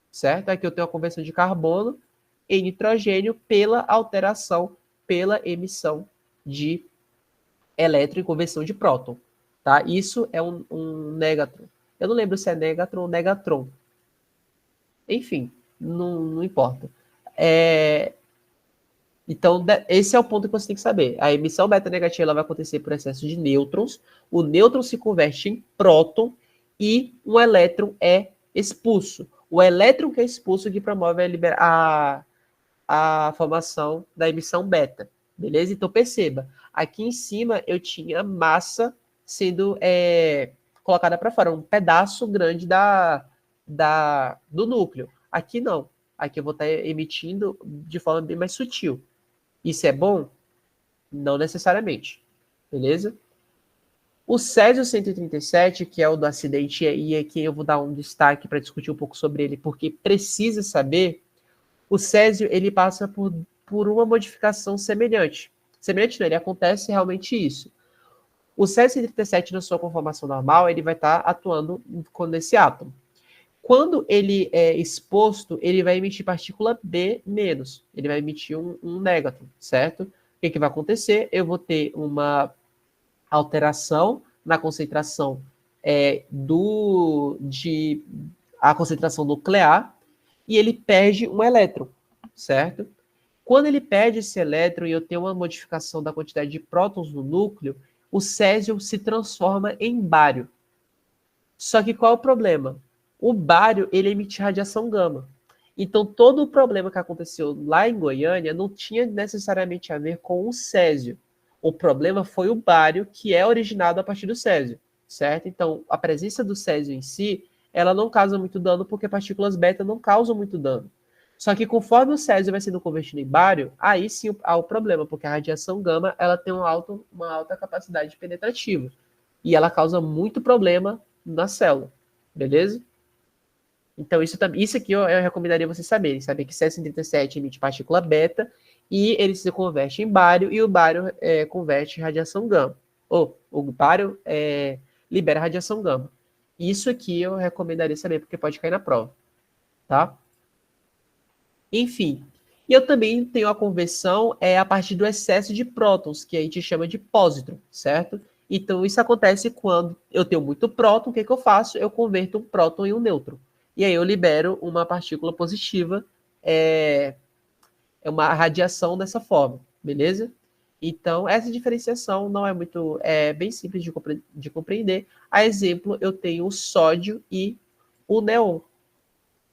certo? Aqui eu tenho a conversão de carbono em nitrogênio pela alteração, pela emissão de elétron e conversão de próton, tá? Isso é um négatron. Eu não lembro se é négatron ou negatron. Enfim, não importa. Então, esse é o ponto que você tem que saber. A emissão beta negativa ela vai acontecer por excesso de nêutrons. O nêutron se converte em próton e um elétron é expulso. O elétron que é expulso que promove a formação da emissão beta. Beleza? Então, perceba. Aqui em cima eu tinha massa sendo colocada para fora. Um pedaço grande do núcleo. Aqui não. Aqui eu vou estar emitindo de forma bem mais sutil. Isso é bom? Não necessariamente. Beleza? O Césio 137, que é o do acidente, e aqui eu vou dar um destaque para discutir um pouco sobre ele, porque precisa saber, o Césio ele passa por uma modificação semelhante. Semelhante não, ele acontece realmente isso. O Césio 137, na sua conformação normal, ele vai estar atuando nesse átomo. Quando ele é exposto, ele vai emitir partícula B-, ele vai emitir um négatron, certo? O que vai acontecer? Eu vou ter uma alteração na concentração a concentração nuclear e ele perde um elétron, certo? Quando ele perde esse elétron e eu tenho uma modificação da quantidade de prótons no núcleo, o césio se transforma em bário. Só que qual é o problema? O bário, ele emite radiação gama. Então, todo o problema que aconteceu lá em Goiânia não tinha necessariamente a ver com o césio. O problema foi o bário, que é originado a partir do césio, certo? Então, a presença do césio em si, ela não causa muito dano, porque partículas beta não causam muito dano. Só que conforme o césio vai sendo convertido em bário, aí sim há o problema, porque a radiação gama, ela tem uma alta capacidade penetrativa. E ela causa muito problema na célula, beleza? Então, isso aqui eu recomendaria vocês saberem que Césio-137 emite partícula beta e ele se converte em bário e o bário converte em radiação gama. Ou o bário libera radiação gama. Isso aqui eu recomendaria saber, porque pode cair na prova, tá? Enfim, e eu também tenho a conversão a partir do excesso de prótons, que a gente chama de pósitron, certo? Então, isso acontece quando eu tenho muito próton, o que eu faço? Eu converto um próton em um nêutron. E aí eu libero uma partícula positiva, uma radiação dessa forma, beleza? Então, essa diferenciação não é muito, bem simples de compreender. A exemplo, eu tenho o sódio e o neon,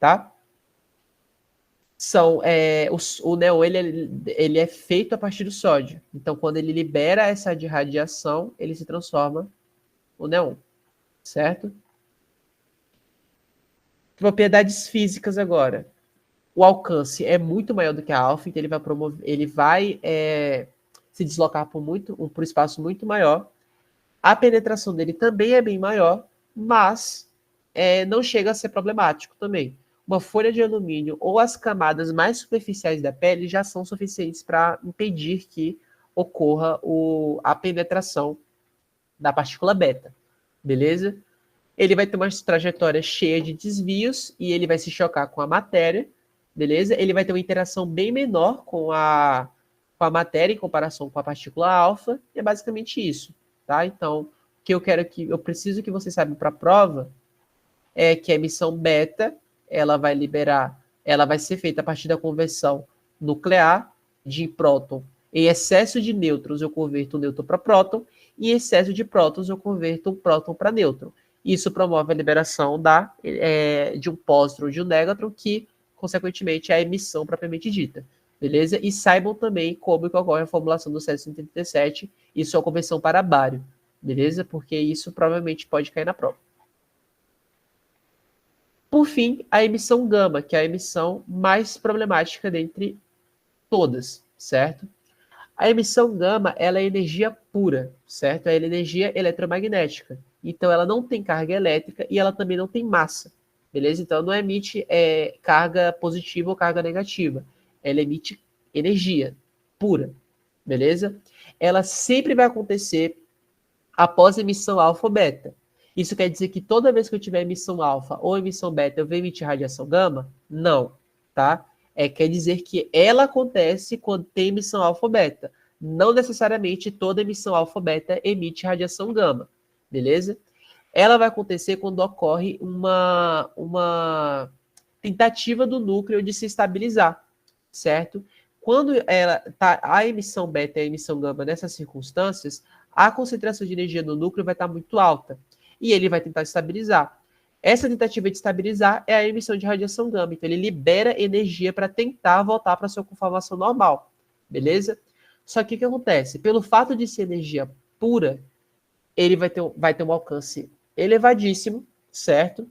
tá? O neon ele é feito a partir do sódio. Então, quando ele libera essa de radiação, ele se transforma no neon, certo? Propriedades físicas agora. O alcance é muito maior do que a alfa, então ele vai se deslocar por espaço muito maior. A penetração dele também é bem maior, mas não chega a ser problemático também. Uma folha de alumínio ou as camadas mais superficiais da pele já são suficientes para impedir que ocorra a penetração da partícula beta, beleza? Ele vai ter uma trajetória cheia de desvios e ele vai se chocar com a matéria, beleza? Ele vai ter uma interação bem menor com a matéria em comparação com a partícula alfa, e é basicamente isso, tá? Então, o que eu preciso que você saiba para a prova é que a emissão beta, ela vai ser feita a partir da conversão nuclear de próton. Em excesso de nêutrons, eu converto um nêutron para próton, e em excesso de prótons, eu converto um próton para nêutron. Isso promove a liberação de um pósitron ou de um nêutron, que, consequentemente, é a emissão propriamente dita. Beleza? E saibam também como que ocorre a formulação do Césio-137, isso é uma conversão para bário. Beleza? Porque isso provavelmente pode cair na prova. Por fim, a emissão gama, que é a emissão mais problemática dentre todas, certo? A emissão gama, ela é energia pura, certo? Ela é energia eletromagnética. Então, ela não tem carga elétrica e ela também não tem massa, beleza? Então, não emite carga positiva ou carga negativa. Ela emite energia pura, beleza? Ela sempre vai acontecer após a emissão alfa ou beta. Isso quer dizer que toda vez que eu tiver emissão alfa ou emissão beta, eu vou emitir radiação gama? Não, tá? Quer dizer que ela acontece quando tem emissão alfa ou beta. Não necessariamente toda emissão alfa ou beta emite radiação gama, beleza? Ela vai acontecer quando ocorre uma tentativa do núcleo de se estabilizar, certo? Quando a emissão beta e a emissão gama nessas circunstâncias, a concentração de energia no núcleo vai estar muito alta e ele vai tentar estabilizar. Essa tentativa de estabilizar é a emissão de radiação gama. Então, ele libera energia para tentar voltar para a sua conformação normal. Beleza? Só que o que acontece? Pelo fato de ser energia pura, ele vai ter um alcance elevadíssimo, certo?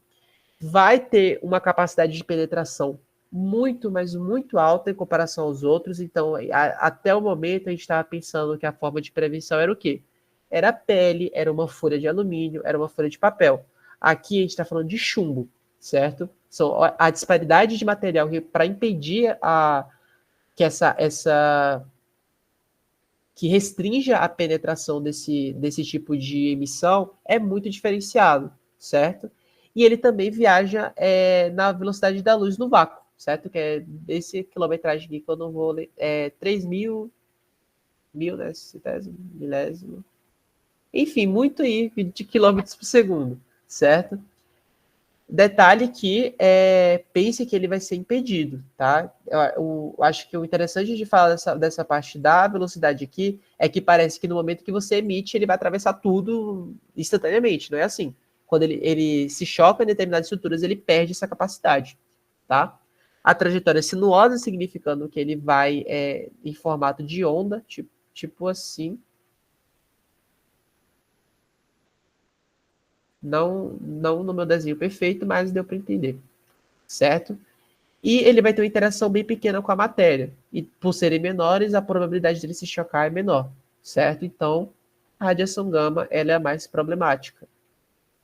Vai ter uma capacidade de penetração muito, mas muito alta em comparação aos outros. Então, até o momento, a gente estava pensando que a forma de prevenção era o quê? Era a pele, era uma folha de alumínio, era uma folha de papel. Aqui a gente está falando de chumbo, certo? A disparidade de material para impedir que restrinja a penetração desse tipo de emissão é muito diferenciado, certo? E ele também viaja na velocidade da luz no vácuo, certo? Que é desse quilometragem aqui que eu não vou ler, 3.000, né? Milésimo. Enfim, muito aí de quilômetros por segundo, certo? Detalhe que pense que ele vai ser impedido, tá? Eu acho que o interessante de falar dessa parte da velocidade aqui é que parece que no momento que você emite, ele vai atravessar tudo instantaneamente, não é assim. Quando ele se choca em determinadas estruturas, ele perde essa capacidade, tá? A trajetória é sinuosa, significando que ele vai em formato de onda, tipo assim. Não no meu desenho perfeito, mas deu para entender, certo? E ele vai ter uma interação bem pequena com a matéria. E por serem menores, a probabilidade dele se chocar é menor, certo? Então, a radiação gama ela é a mais problemática,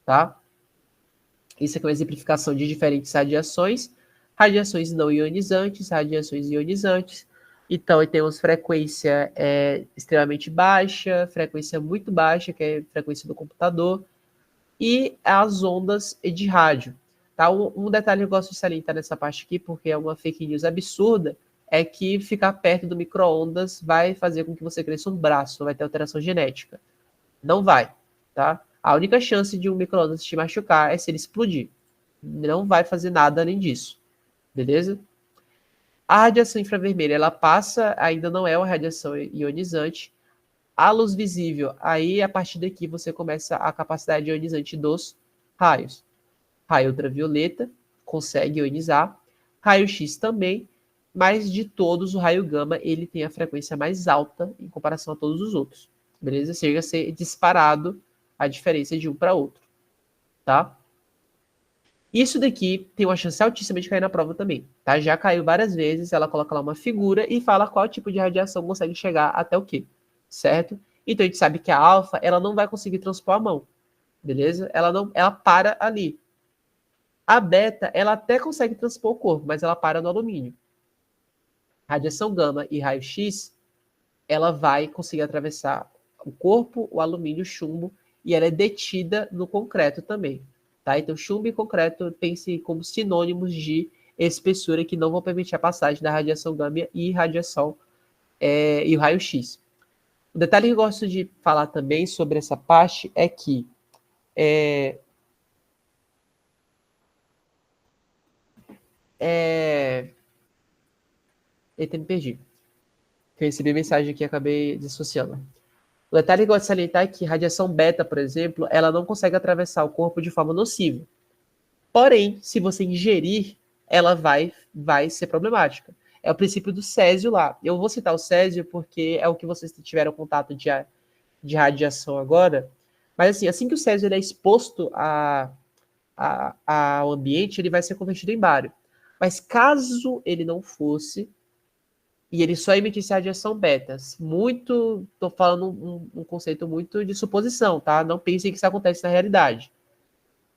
tá? Isso aqui é uma exemplificação de diferentes radiações. Radiações não ionizantes, radiações ionizantes. Então, temos frequência extremamente baixa, frequência muito baixa, que é a frequência do computador, e as ondas de rádio. Tá? Um detalhe que eu gosto de salientar nessa parte aqui, porque é uma fake news absurda, é que ficar perto do micro-ondas vai fazer com que você cresça um braço, vai ter alteração genética. Não vai, tá? A única chance de um micro-ondas te machucar é se ele explodir. Não vai fazer nada além disso, beleza? A radiação infravermelha, ela passa, ainda não é uma radiação ionizante. A luz visível, aí a partir daqui você começa a capacidade ionizante dos raios. Raio ultravioleta consegue ionizar, raio X também, mas de todos o raio gama ele tem a frequência mais alta em comparação a todos os outros. Beleza? Chega a ser disparado a diferença de um para outro, tá? Isso daqui tem uma chance altíssima de cair na prova também, tá? Já caiu várias vezes, ela coloca lá uma figura e fala qual tipo de radiação consegue chegar até o quê, certo? Então a gente sabe que a alfa, ela não vai conseguir transpor a mão, beleza? Ela para ali. A beta, ela até consegue transpor o corpo, mas ela para no alumínio. Radiação gama e raio-x, ela vai conseguir atravessar o corpo, o alumínio, o chumbo, e ela é detida no concreto também. Tá? Então, chumbo e concreto pense como sinônimos de espessura que não vão permitir a passagem da radiação gama e radiação e o raio-x. O detalhe que eu gosto de falar também sobre essa parte é que Eita, me perdi. Eu recebi mensagem aqui e acabei dissociando. O detalhe que eu gosto de salientar é que radiação beta, por exemplo, ela não consegue atravessar o corpo de forma nociva. Porém, se você ingerir, ela vai ser problemática. É o princípio do césio lá. Eu vou citar o césio porque é o que vocês tiveram contato de radiação agora. Mas assim que o césio ele é exposto ao ambiente, ele vai ser convertido em bário. Mas caso ele não fosse, e ele só emitisse radiação beta, estou falando um conceito muito de suposição, tá? Não pensem que isso acontece na realidade.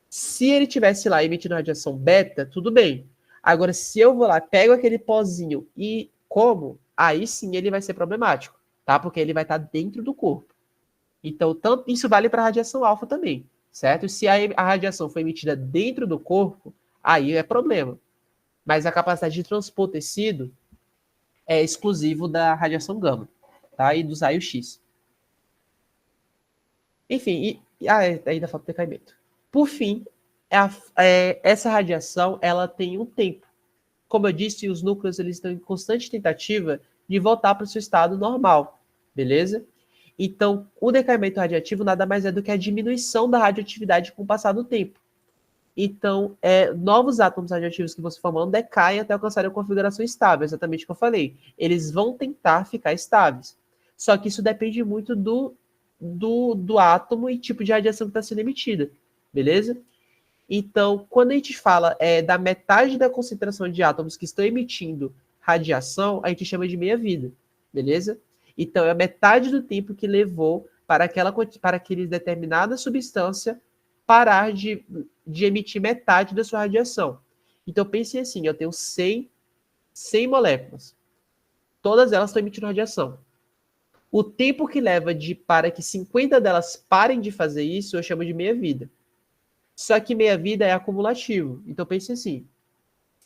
Se ele tivesse lá emitindo radiação beta, tudo bem. Agora, se eu vou lá, pego aquele pozinho e como, aí sim ele vai ser problemático, tá? Porque ele vai estar dentro do corpo. Então, tanto isso vale para a radiação alfa também, certo? Se a radiação foi emitida dentro do corpo, aí é problema. Mas a capacidade de transpor tecido é exclusivo da radiação gama, tá? E dos raios-x. Enfim, ainda falta decaimento. Por fim, essa radiação ela tem um tempo. Como eu disse, os núcleos eles estão em constante tentativa de voltar para o seu estado normal, beleza? Então, o decaimento radiativo nada mais é do que a diminuição da radioatividade com o passar do tempo. Então, novos átomos radioativos que você formam decaem até alcançar a configuração estável, exatamente o que eu falei. Eles vão tentar ficar estáveis. Só que isso depende muito do átomo e tipo de radiação que está sendo emitida, beleza? Então, quando a gente fala da metade da concentração de átomos que estão emitindo radiação, a gente chama de meia-vida, beleza? Então, é a metade do tempo que levou para aquela determinada substância parar de emitir metade da sua radiação. Então, pense assim, eu tenho 100 moléculas. Todas elas estão emitindo radiação. O tempo que leva para que 50 delas parem de fazer isso, eu chamo de meia-vida. Só que meia-vida é acumulativo. Então, pense assim,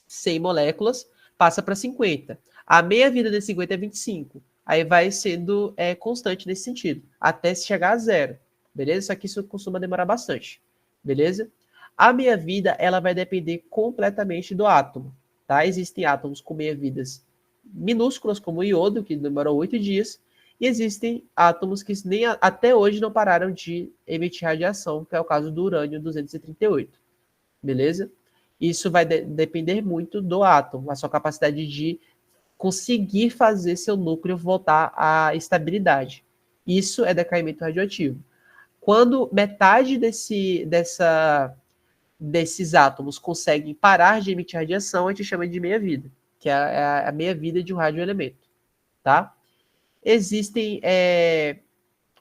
100 moléculas passa para 50. A meia-vida de 50 é 25. Aí vai sendo constante nesse sentido, até chegar a zero. Beleza? Só que isso costuma demorar bastante. Beleza? A meia-vida, ela vai depender completamente do átomo. Tá? Existem átomos com meia-vidas minúsculas, como o iodo, que demora 8 dias, e existem átomos que nem até hoje não pararam de emitir radiação, que é o caso do urânio 238. Beleza? Isso vai depender muito do átomo, a sua capacidade de conseguir fazer seu núcleo voltar à estabilidade. Isso é decaimento radioativo. Quando metade desses átomos conseguem parar de emitir radiação, a gente chama de meia-vida, que é a meia-vida de um radioelemento. Tá? Existem.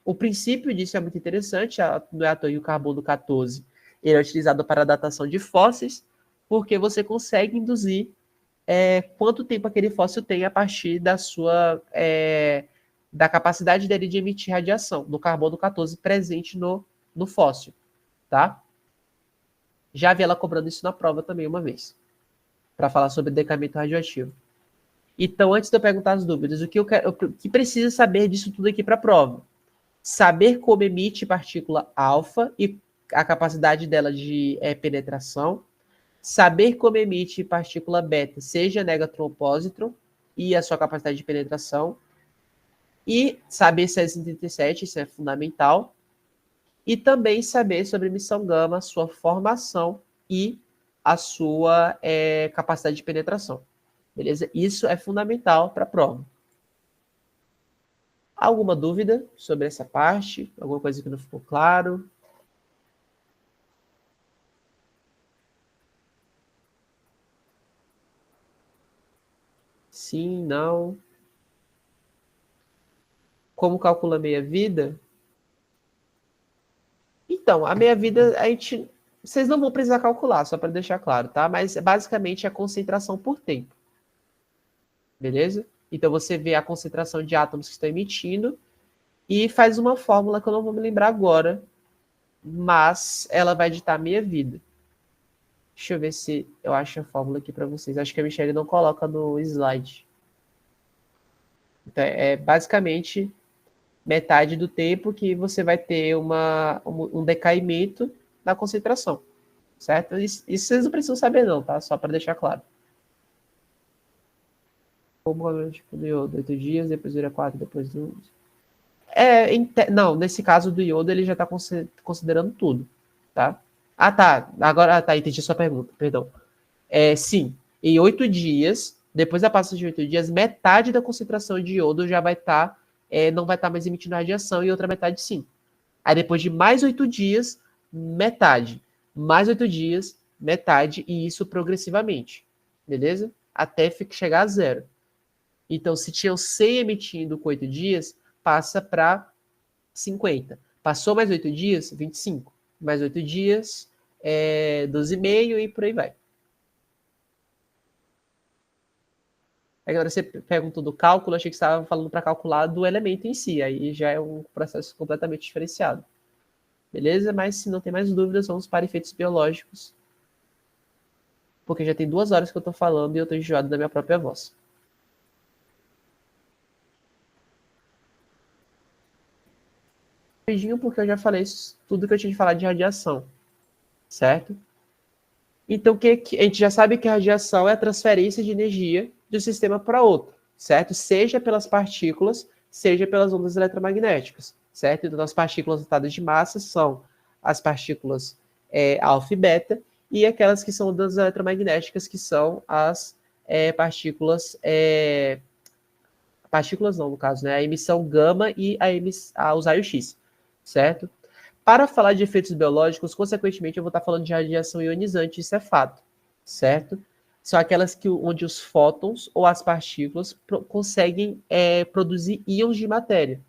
O princípio disso é muito interessante. Não é à toa que o carbono 14 ele é utilizado para a datação de fósseis, porque você consegue induzir quanto tempo aquele fóssil tem a partir da capacidade dele de emitir radiação, do carbono 14 presente no fóssil. Tá? Já vi ela cobrando isso na prova também uma vez, para falar sobre decaimento radioativo. Então, antes de eu perguntar as dúvidas, o que precisa saber disso tudo aqui para a prova? Saber como emite partícula alfa e a capacidade dela de penetração. Saber como emite partícula beta, seja negatron ou pósitron, e a sua capacidade de penetração. E saber 637, isso é fundamental. E também saber sobre emissão gama, sua formação e a sua capacidade de penetração. Beleza? Isso é fundamental para a prova. Alguma dúvida sobre essa parte? Alguma coisa que não ficou claro? Sim, não. Como calcula a meia-vida? Então, a meia-vida, vocês não vão precisar calcular, só para deixar claro, tá? Mas basicamente é a concentração por tempo. Beleza? Então você vê a concentração de átomos que estão emitindo e faz uma fórmula que eu não vou me lembrar agora, mas ela vai ditar a meia-vida. Deixa eu ver se eu acho a fórmula aqui para vocês. Acho que a Michelle não coloca no slide. Então, basicamente metade do tempo que você vai ter um decaimento na concentração, certo? Isso vocês não precisam saber não, tá? Só para deixar claro. Como tipo do iodo, 8 dias, depois vira 4, depois do... Não, nesse caso do iodo, ele já está considerando tudo, tá? Ah, tá. Agora, tá, entendi a sua pergunta, perdão. Sim, em 8 dias, depois da passagem de 8 dias, metade da concentração de iodo já vai estar, não vai estar mais emitindo radiação e outra metade sim. Aí depois de mais 8 dias, metade. Mais 8 dias, metade, e isso progressivamente. Beleza? Até chegar a zero. Então, se tinham 100 emitindo com 8 dias, passa para 50. Passou mais 8 dias, 25. Mais 8 dias, 12,5 e por aí vai. Agora você perguntou do cálculo, achei que você estava falando para calcular do elemento em si, aí já é um processo completamente diferenciado. Beleza? Mas se não tem mais dúvidas, vamos para efeitos biológicos, porque já tem 2 horas que eu estou falando e eu estou enjoado da minha própria voz. Rapidinho, porque eu já falei tudo que eu tinha de falar de radiação, certo? Então, a gente já sabe que a radiação é a transferência de energia de um sistema para outro, certo? Seja pelas partículas, seja pelas ondas eletromagnéticas, certo? Então, as partículas dotadas de massa são as partículas alfa e beta, e aquelas que são ondas eletromagnéticas, que são as partículas... partículas não, no caso, né? A emissão gama e os raios-x, certo? Para falar de efeitos biológicos, consequentemente, eu vou estar falando de radiação ionizante, isso é fato, certo? São aquelas onde os fótons ou as partículas conseguem produzir íons de matéria.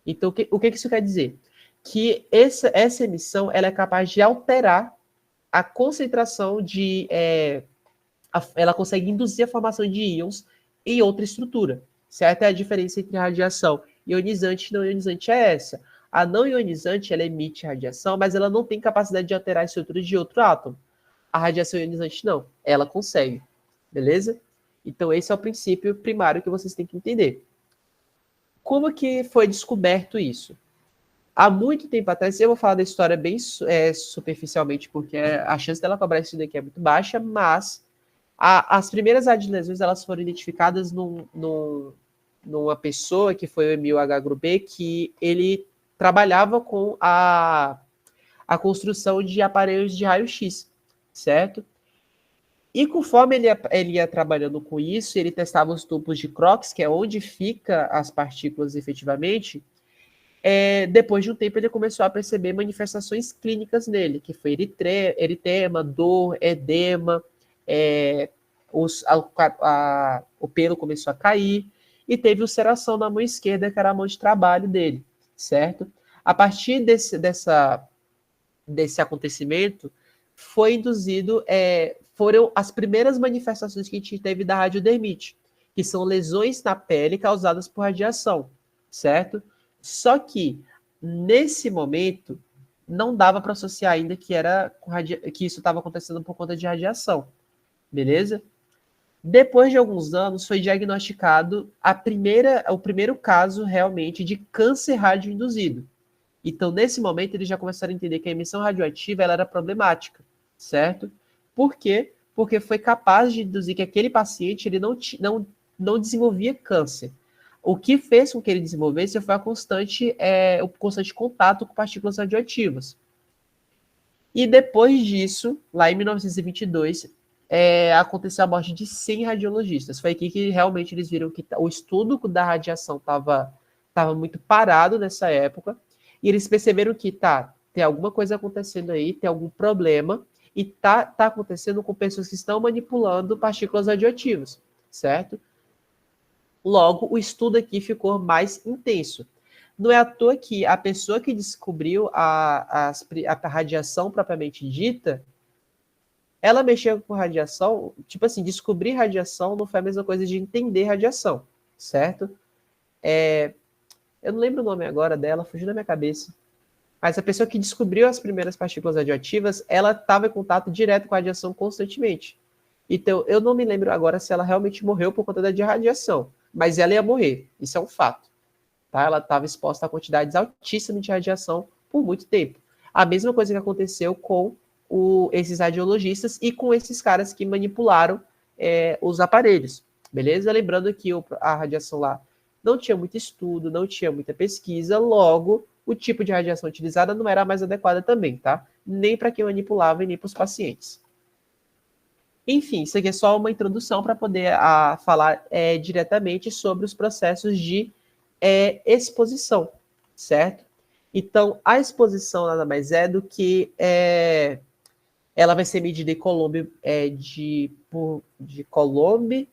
Então, o que isso quer dizer? Que essa emissão ela é capaz de alterar a concentração ela consegue induzir a formação de íons em outra estrutura, certo? É a diferença entre radiação ionizante e não ionizante é essa. A não ionizante, ela emite radiação, mas ela não tem capacidade de alterar a estrutura de outro átomo. A radiação ionizante não, ela consegue, beleza? Então esse é o princípio primário que vocês têm que entender. Como que foi descoberto isso? Há muito tempo atrás, eu vou falar da história bem superficialmente, porque a chance dela cobrar isso daqui é muito baixa, mas as primeiras adlesões elas foram identificadas numa pessoa que foi o Emil H. Gruber, que ele trabalhava com a construção de aparelhos de raio-x, certo? E conforme ele ia trabalhando com isso, ele testava os tubos de Crookes, que é onde fica as partículas efetivamente. Depois de um tempo, ele começou a perceber manifestações clínicas nele, que foi eritema, dor, edema, o pelo começou a cair, e teve ulceração na mão esquerda, que era a mão de trabalho dele, certo? A partir desse acontecimento, foram as primeiras manifestações que a gente teve da radiodermite, que são lesões na pele causadas por radiação, certo? Só que, nesse momento, não dava para associar ainda que isso estava acontecendo por conta de radiação, beleza? Depois de alguns anos, foi diagnosticado o primeiro caso realmente de câncer radioinduzido. Então, nesse momento, eles já começaram a entender que a emissão radioativa ela era problemática, certo? Por quê? Porque foi capaz de induzir que aquele paciente ele não desenvolvia câncer. O que fez com que ele desenvolvesse foi o constante contato com partículas radioativas. E depois disso, lá em 1922, aconteceu a morte de 100 radiologistas. Foi aqui que realmente eles viram que o estudo da radiação estava muito parado nessa época, e eles perceberam que tem alguma coisa acontecendo aí, tem algum problema, e tá acontecendo com pessoas que estão manipulando partículas radioativas, certo? Logo, o estudo aqui ficou mais intenso. Não é à toa que a pessoa que descobriu a radiação propriamente dita, ela mexeu com radiação, tipo assim, descobrir radiação não foi a mesma coisa de entender radiação, certo? Eu não lembro o nome agora dela, fugiu da minha cabeça. Mas a pessoa que descobriu as primeiras partículas radioativas, ela estava em contato direto com a radiação constantemente. Então, eu não me lembro agora se ela realmente morreu por conta da radiação, mas ela ia morrer, isso é um fato. Tá? Ela estava exposta a quantidades altíssimas de radiação por muito tempo. A mesma coisa que aconteceu com esses radiologistas e com esses caras que manipularam os aparelhos. beleza? Lembrando que a radiação lá não tinha muito estudo, não tinha muita pesquisa, logo o tipo de radiação utilizada não era a mais adequada também, tá? Nem para quem manipulava e nem para os pacientes. Enfim, isso aqui é só uma introdução para poder falar diretamente sobre os processos de exposição, certo? Então, a exposição nada mais é do que ela vai ser medida em Coulomb de Coulomb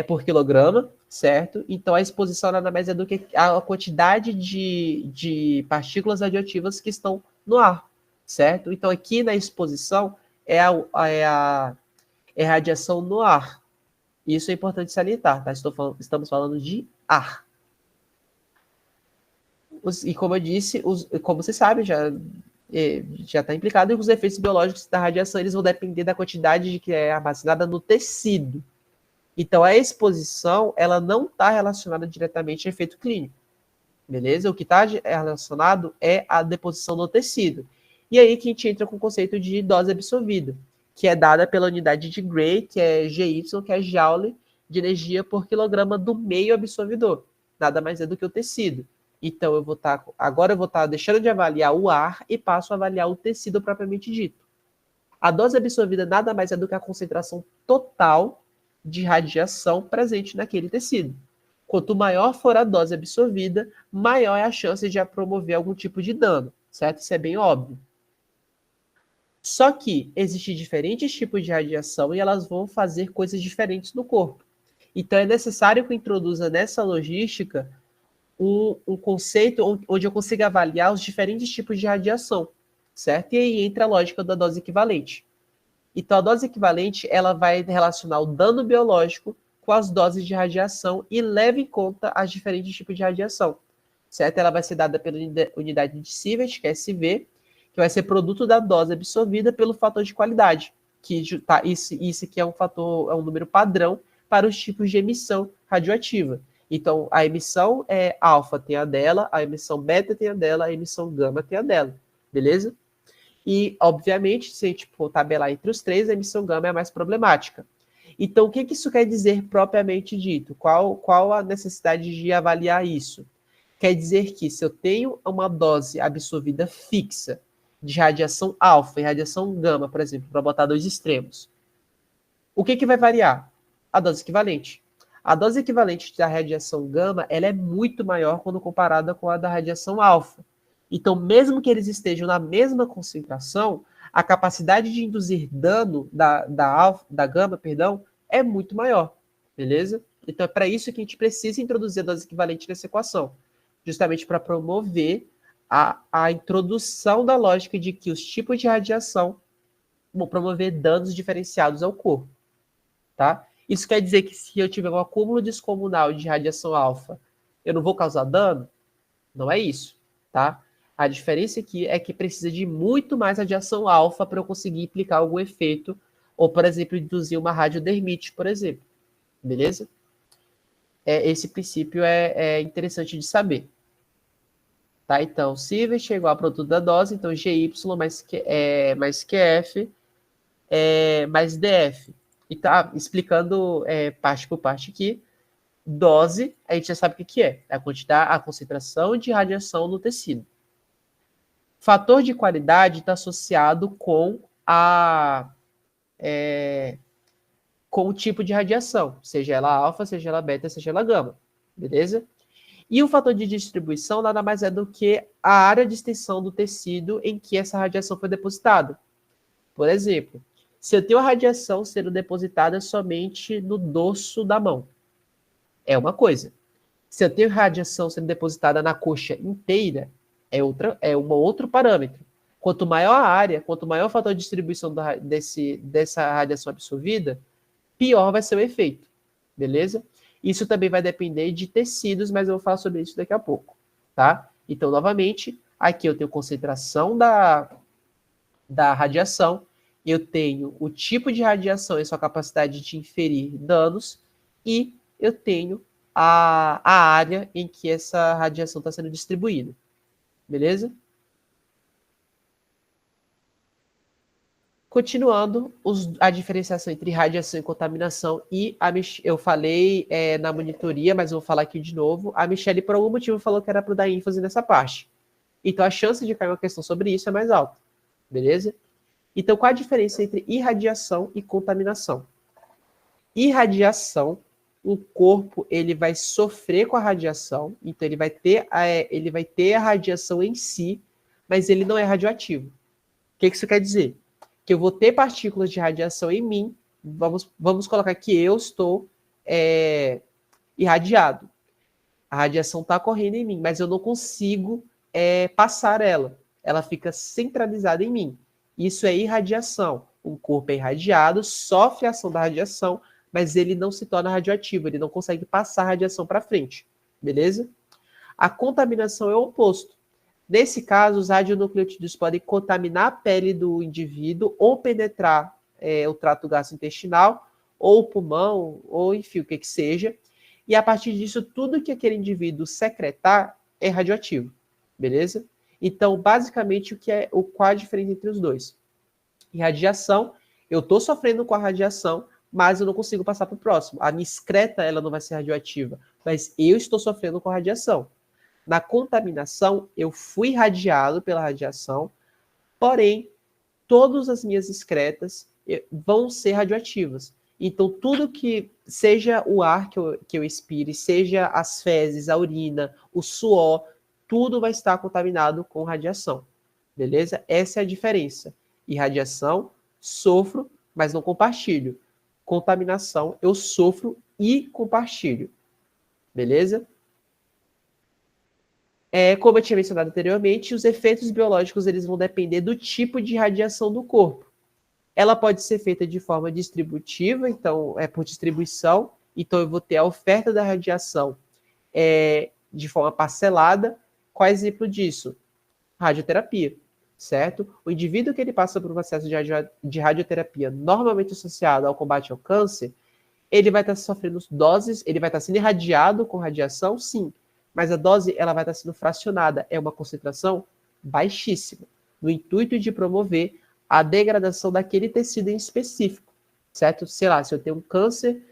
por quilograma, certo? Então, a exposição nada mais é do que a quantidade de partículas radioativas que estão no ar, certo? Então, aqui na exposição é radiação no ar. Isso é importante salientar, tá? Estamos falando de ar. E como eu disse, como você sabe, já está implicado, que os efeitos biológicos da radiação eles vão depender da quantidade de que é armazenada no tecido. Então, a exposição ela não está relacionada diretamente ao efeito clínico, beleza? O que está relacionado é a deposição no tecido. E aí que a gente entra com o conceito de dose absorvida, que é dada pela unidade de Gray, que é GY, que é Joule de energia por quilograma do meio absorvidor. Nada mais é do que o tecido. Então, agora eu vou estar deixando de avaliar o ar e passo a avaliar o tecido propriamente dito. A dose absorvida nada mais é do que a concentração total de radiação presente naquele tecido. Quanto maior for a dose absorvida, maior é a chance de promover algum tipo de dano, certo? Isso é bem óbvio. Só que existem diferentes tipos de radiação e elas vão fazer coisas diferentes no corpo. Então é necessário que eu introduza nessa logística um conceito onde eu consiga avaliar os diferentes tipos de radiação, certo? E aí entra a lógica da dose equivalente. Então, a dose equivalente ela vai relacionar o dano biológico com as doses de radiação e leva em conta os diferentes tipos de radiação, certo? Ela vai ser dada pela unidade de Sievert, que é SV, que vai ser produto da dose absorvida pelo fator de qualidade, que tá, isso aqui é um número padrão para os tipos de emissão radioativa. Então, a emissão alfa tem a dela, a emissão beta tem a dela, a emissão gama tem a dela, beleza? E, obviamente, se a gente for tabelar entre os três, a emissão gama é a mais problemática. Então, o que isso quer dizer propriamente dito? Qual a necessidade de avaliar isso? Quer dizer que se eu tenho uma dose absorvida fixa de radiação alfa e radiação gama, por exemplo, para botar dois extremos, o que vai variar? A dose equivalente. A dose equivalente da radiação gama ela é muito maior quando comparada com a da radiação alfa. Então, mesmo que eles estejam na mesma concentração, a capacidade de induzir dano da gama, é muito maior, beleza? Então, é para isso que a gente precisa introduzir a dose equivalente nessa equação, justamente para promover a introdução da lógica de que os tipos de radiação vão promover danos diferenciados ao corpo, tá? Isso quer dizer que se eu tiver um acúmulo descomunal de radiação alfa, eu não vou causar dano? Não é isso, tá? A diferença aqui é que precisa de muito mais radiação alfa para eu conseguir implicar algum efeito, ou, por exemplo, induzir uma radiodermite, por exemplo. Beleza? Esse princípio é interessante de saber. Tá? Então, Sievert é igual ao produto da dose, então GY mais QF mais DF. E tá explicando parte por parte aqui. Dose, a gente já sabe o que é. É a quantidade, a concentração de radiação no tecido. Fator de qualidade está associado com com o tipo de radiação, seja ela alfa, seja ela beta, seja ela gama, beleza? E o fator de distribuição nada mais é do que a área de extensão do tecido em que essa radiação foi depositada. Por exemplo, se eu tenho a radiação sendo depositada somente no dorso da mão, é uma coisa. Se eu tenho radiação sendo depositada na coxa inteira, é um outro parâmetro. Quanto maior a área, quanto maior o fator de distribuição dessa radiação absorvida, pior vai ser o efeito. Beleza? Isso também vai depender de tecidos, mas eu vou falar sobre isso daqui a pouco. Tá? Então, novamente, aqui eu tenho concentração da radiação, eu tenho o tipo de radiação e sua capacidade de inferir danos, e eu tenho a área em que essa radiação está sendo distribuída. Beleza? Continuando, a diferenciação entre radiação e contaminação, eu falei na monitoria, mas eu vou falar aqui de novo. A Michelle, por algum motivo, falou que era para dar ênfase nessa parte. Então, a chance de cair uma questão sobre isso é mais alta, beleza? Então, qual a diferença entre irradiação e contaminação? Irradiação, o corpo ele vai sofrer com a radiação, então ele vai ter a radiação em si, mas ele não é radioativo. O que isso quer dizer? Que eu vou ter partículas de radiação em mim, vamos colocar que eu estou irradiado. A radiação está correndo em mim, mas eu não consigo passar ela. Ela fica centralizada em mim. Isso é irradiação. O corpo é irradiado, sofre a ação da radiação, mas ele não se torna radioativo, ele não consegue passar a radiação para frente. Beleza? A contaminação é o oposto. Nesse caso, os radionucleotídeos podem contaminar a pele do indivíduo ou penetrar o trato gastrointestinal, ou o pulmão, ou enfim, o que seja. E a partir disso, tudo que aquele indivíduo secretar é radioativo. Beleza? Então, basicamente, qual a diferença entre os dois? Irradiação, eu estou sofrendo com a radiação, mas eu não consigo passar para o próximo. A minha excreta ela não vai ser radioativa, mas eu estou sofrendo com a radiação. Na contaminação, eu fui irradiado pela radiação, porém, todas as minhas excretas vão ser radioativas. Então, tudo que seja o ar que eu expire, seja as fezes, a urina, o suor, tudo vai estar contaminado com radiação. Beleza? Essa é a diferença. Irradiação, sofro, mas não compartilho. Contaminação, eu sofro e compartilho. Beleza? Como eu tinha mencionado anteriormente, os efeitos biológicos eles vão depender do tipo de radiação do corpo. Ela pode ser feita de forma distributiva, então é por distribuição, então eu vou ter a oferta da radiação de forma parcelada. Qual é o exemplo disso? Radioterapia, certo? O indivíduo que ele passa por um processo de radioterapia normalmente associado ao combate ao câncer, ele vai estar sofrendo doses, ele vai estar sendo irradiado com radiação, sim, mas a dose ela vai estar sendo fracionada, é uma concentração baixíssima, no intuito de promover a degradação daquele tecido em específico, certo? Sei lá, se eu tenho um câncer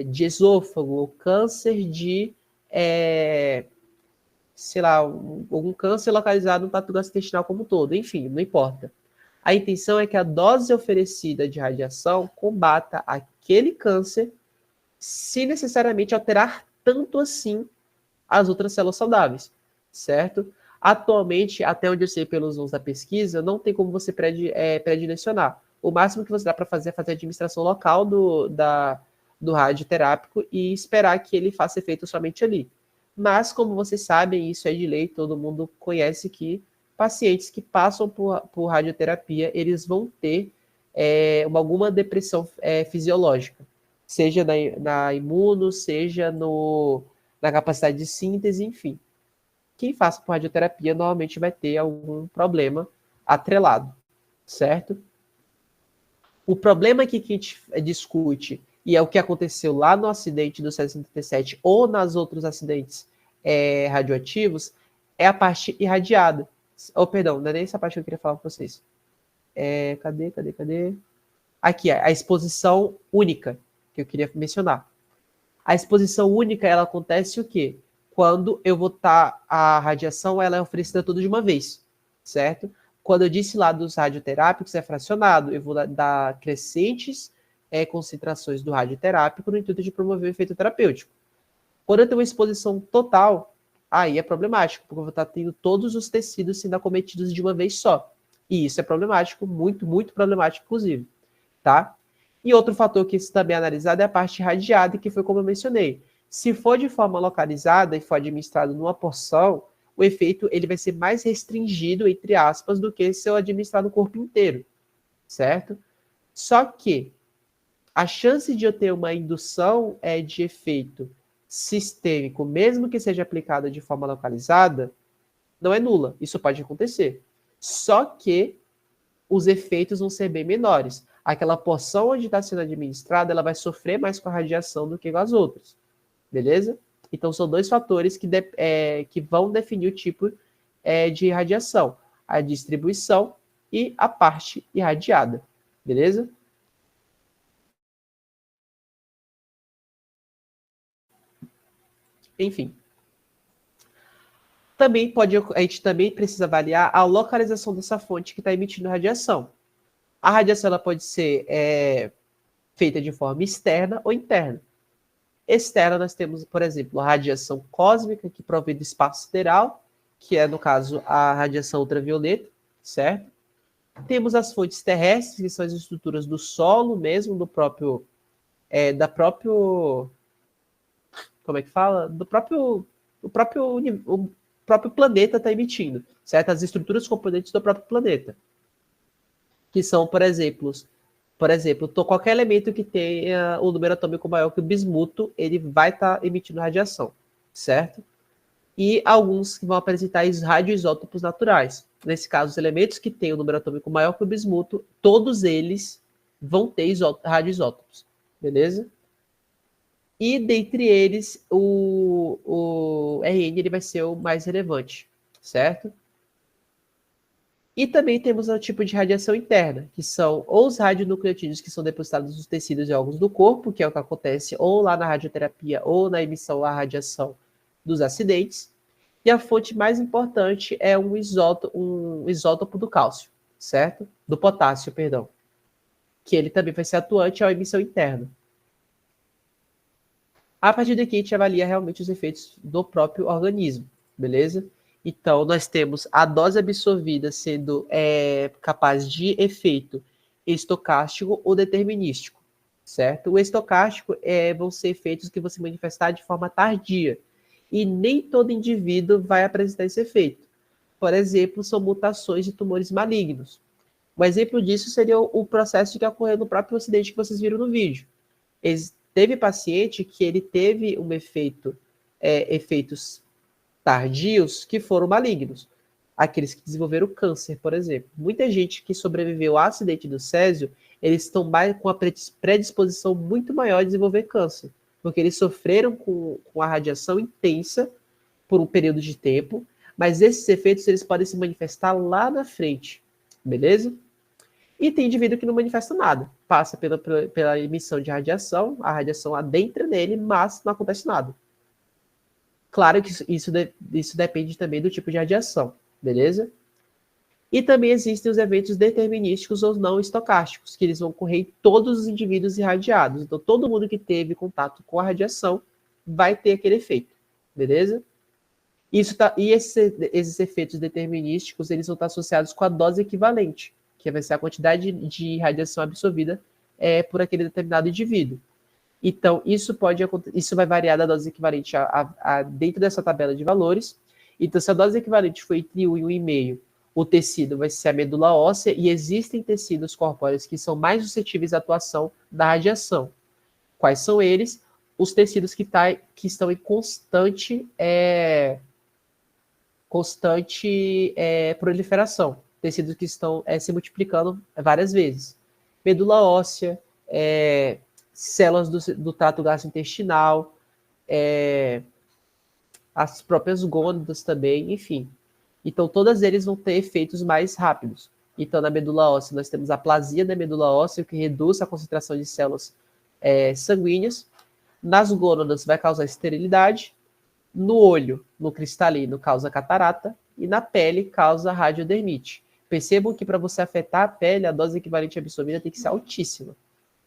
de esôfago, ou câncer de, sei lá, algum câncer localizado no trato gastrointestinal como um todo, enfim, não importa. A intenção é que a dose oferecida de radiação combata aquele câncer sem necessariamente alterar tanto assim as outras células saudáveis, certo? Atualmente, até onde eu sei pelos usos da pesquisa, não tem como você predilecionar. O máximo que você dá para fazer é fazer a administração local do radioterápico e esperar que ele faça efeito somente ali. Mas, como vocês sabem, isso é de lei, todo mundo conhece que pacientes que passam por radioterapia, eles vão ter alguma depressão fisiológica, seja na imuno, seja na capacidade de síntese, enfim. Quem passa por radioterapia normalmente vai ter algum problema atrelado, certo? O problema aqui que a gente discute, e é o que aconteceu lá no acidente do 77 ou nos outros acidentes radioativos, é a parte irradiada. Perdão, não é nem essa parte que eu queria falar com vocês. Cadê? Aqui, a exposição única, que eu queria mencionar. A exposição única, ela acontece o quê? Quando eu vou estar, a radiação, ela é oferecida tudo de uma vez, certo? Quando eu disse lá dos radioterápicos, é fracionado. Eu vou dar crescentes concentrações do radioterápico no intuito de promover o efeito terapêutico. Quando eu tenho uma exposição total, aí é problemático, porque eu vou estar tendo todos os tecidos sendo acometidos de uma vez só. E isso é problemático, muito, muito problemático, inclusive, tá? E outro fator que também é analisado é a parte irradiada, que foi como eu mencionei. Se for de forma localizada e for administrado numa porção, o efeito ele vai ser mais restringido, entre aspas, do que se eu administrar no corpo inteiro, certo? Só que a chance de eu ter uma indução de efeito sistêmico, mesmo que seja aplicada de forma localizada, não é nula. Isso pode acontecer. Só que os efeitos vão ser bem menores. Aquela porção onde está sendo administrada, ela vai sofrer mais com a radiação do que com as outras. Beleza? Então, são dois fatores que vão definir o tipo de radiação. A distribuição e a parte irradiada, beleza? Enfim. A gente também precisa avaliar a localização dessa fonte que está emitindo radiação. A radiação ela pode ser feita de forma externa ou interna. Externa, nós temos, por exemplo, a radiação cósmica, que provém do espaço sideral, que é, no caso, a radiação ultravioleta, certo? Temos as fontes terrestres, que são as estruturas do solo mesmo, do próprio... como é que fala? O próprio planeta está emitindo, certo? As estruturas componentes do próprio planeta. Que são, por exemplo, qualquer elemento que tenha o número atômico maior que o bismuto, ele vai estar emitindo radiação, certo? E alguns que vão apresentar radioisótopos naturais. Nesse caso, os elementos que têm o número atômico maior que o bismuto, todos eles vão ter radioisótopos, beleza? E dentre eles, o RN ele vai ser o mais relevante, certo? E também temos o tipo de radiação interna, que são ou os radionucleotídeos que são depositados nos tecidos e órgãos do corpo, que é o que acontece ou lá na radioterapia ou na emissão à radiação dos acidentes. E a fonte mais importante é um isótopo do cálcio, certo? Do potássio, perdão. Que ele também vai ser atuante à emissão interna. A partir daqui, a gente avalia realmente os efeitos do próprio organismo, beleza? Então, nós temos a dose absorvida sendo capaz de efeito estocástico ou determinístico, certo? O estocástico vão ser efeitos que vão se manifestar de forma tardia, e nem todo indivíduo vai apresentar esse efeito. Por exemplo, são mutações de tumores malignos. Um exemplo disso seria o processo que ocorreu no próprio acidente que vocês viram no vídeo. Teve paciente que ele teve efeitos tardios que foram malignos. Aqueles que desenvolveram câncer, por exemplo. Muita gente que sobreviveu ao acidente do Césio, eles estão com a predisposição muito maior de desenvolver câncer, porque eles sofreram com a radiação intensa por um período de tempo, mas esses efeitos eles podem se manifestar lá na frente, beleza? E tem indivíduo que não manifesta nada, passa pela emissão de radiação, a radiação adentra nele, mas não acontece nada. Claro que isso depende também do tipo de radiação, beleza? E também existem os eventos determinísticos ou não estocásticos, que eles vão ocorrer em todos os indivíduos irradiados. Então, todo mundo que teve contato com a radiação vai ter aquele efeito, beleza? Esses efeitos determinísticos, eles vão estar associados com a dose equivalente, que vai ser a quantidade de radiação absorvida por aquele determinado indivíduo. Então, isso vai variar da dose equivalente dentro dessa tabela de valores. Então, se a dose equivalente for entre 1 e 1,5, o tecido vai ser a medula óssea, e existem tecidos corpóreos que são mais suscetíveis à atuação da radiação. Quais são eles? Os tecidos que estão em constante proliferação. Tecidos que estão se multiplicando várias vezes. Medula óssea, células do trato gastrointestinal, as próprias gônadas também, enfim. Então, todas eles vão ter efeitos mais rápidos. Então, na medula óssea, nós temos a aplasia da medula óssea, que reduz a concentração de células sanguíneas. Nas gônadas, vai causar esterilidade. No olho, no cristalino, causa catarata. E na pele, causa radiodermite. Percebam que para você afetar a pele, a dose equivalente absorvida tem que ser altíssima.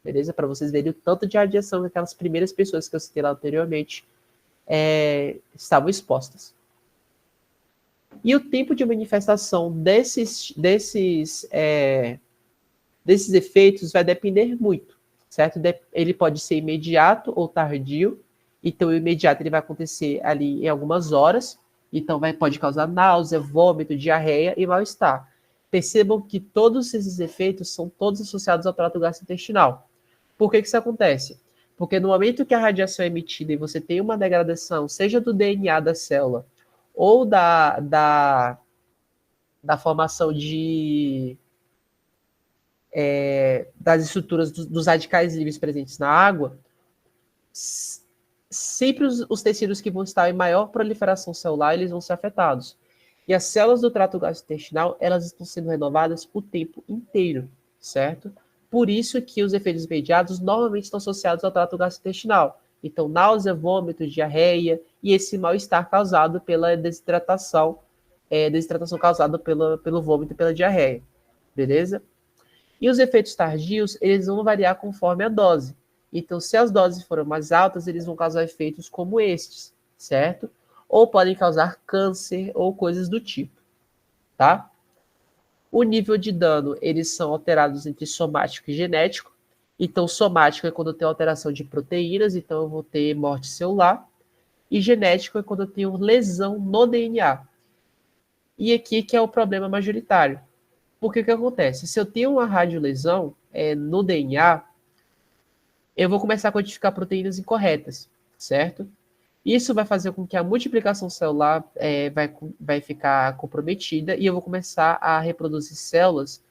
Beleza? Para vocês verem o tanto de radiação que aquelas primeiras pessoas que eu citei lá anteriormente estavam expostas. E o tempo de manifestação desses efeitos vai depender muito, certo? Ele pode ser imediato ou tardio. Então, o imediato ele vai acontecer ali em algumas horas. Então, pode causar náusea, vômito, diarreia e mal-estar. Percebam que todos esses efeitos são todos associados ao trato gastrointestinal. Por que isso acontece? Porque no momento que a radiação é emitida e você tem uma degradação, seja do DNA da célula ou da formação das estruturas dos radicais livres presentes na água, sempre os tecidos que vão estar em maior proliferação celular, eles vão ser afetados. E as células do trato gastrointestinal, elas estão sendo renovadas o tempo inteiro, certo? Por isso que os efeitos imediatos normalmente estão associados ao trato gastrointestinal. Então, náusea, vômito, diarreia e esse mal-estar causado pela desidratação, desidratação causada pelo vômito e pela diarreia, beleza? E os efeitos tardios, eles vão variar conforme a dose. Então, se as doses forem mais altas, eles vão causar efeitos como estes, certo? Ou podem causar câncer ou coisas do tipo, tá? O nível de dano, eles são alterados entre somático e genético. Então, somático é quando eu tenho alteração de proteínas, então eu vou ter morte celular. E genético é quando eu tenho lesão no DNA. E aqui que é o problema majoritário. Porque o que acontece? Se eu tenho uma radiolesão no DNA, eu vou começar a codificar proteínas incorretas, certo? Isso vai fazer com que a multiplicação celular vai ficar comprometida e eu vou começar a reproduzir células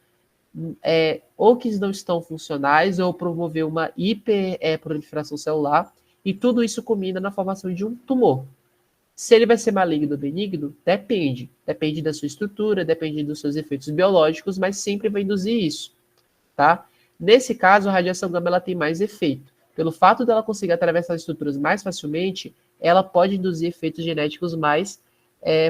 ou que não estão funcionais ou promover uma hiperproliferação celular e tudo isso culmina na formação de um tumor. Se ele vai ser maligno ou benigno, depende. Depende da sua estrutura, depende dos seus efeitos biológicos, mas sempre vai induzir isso, tá? Nesse caso, a radiação gama ela tem mais efeito. Pelo fato dela conseguir atravessar as estruturas mais facilmente, ela pode induzir efeitos genéticos mais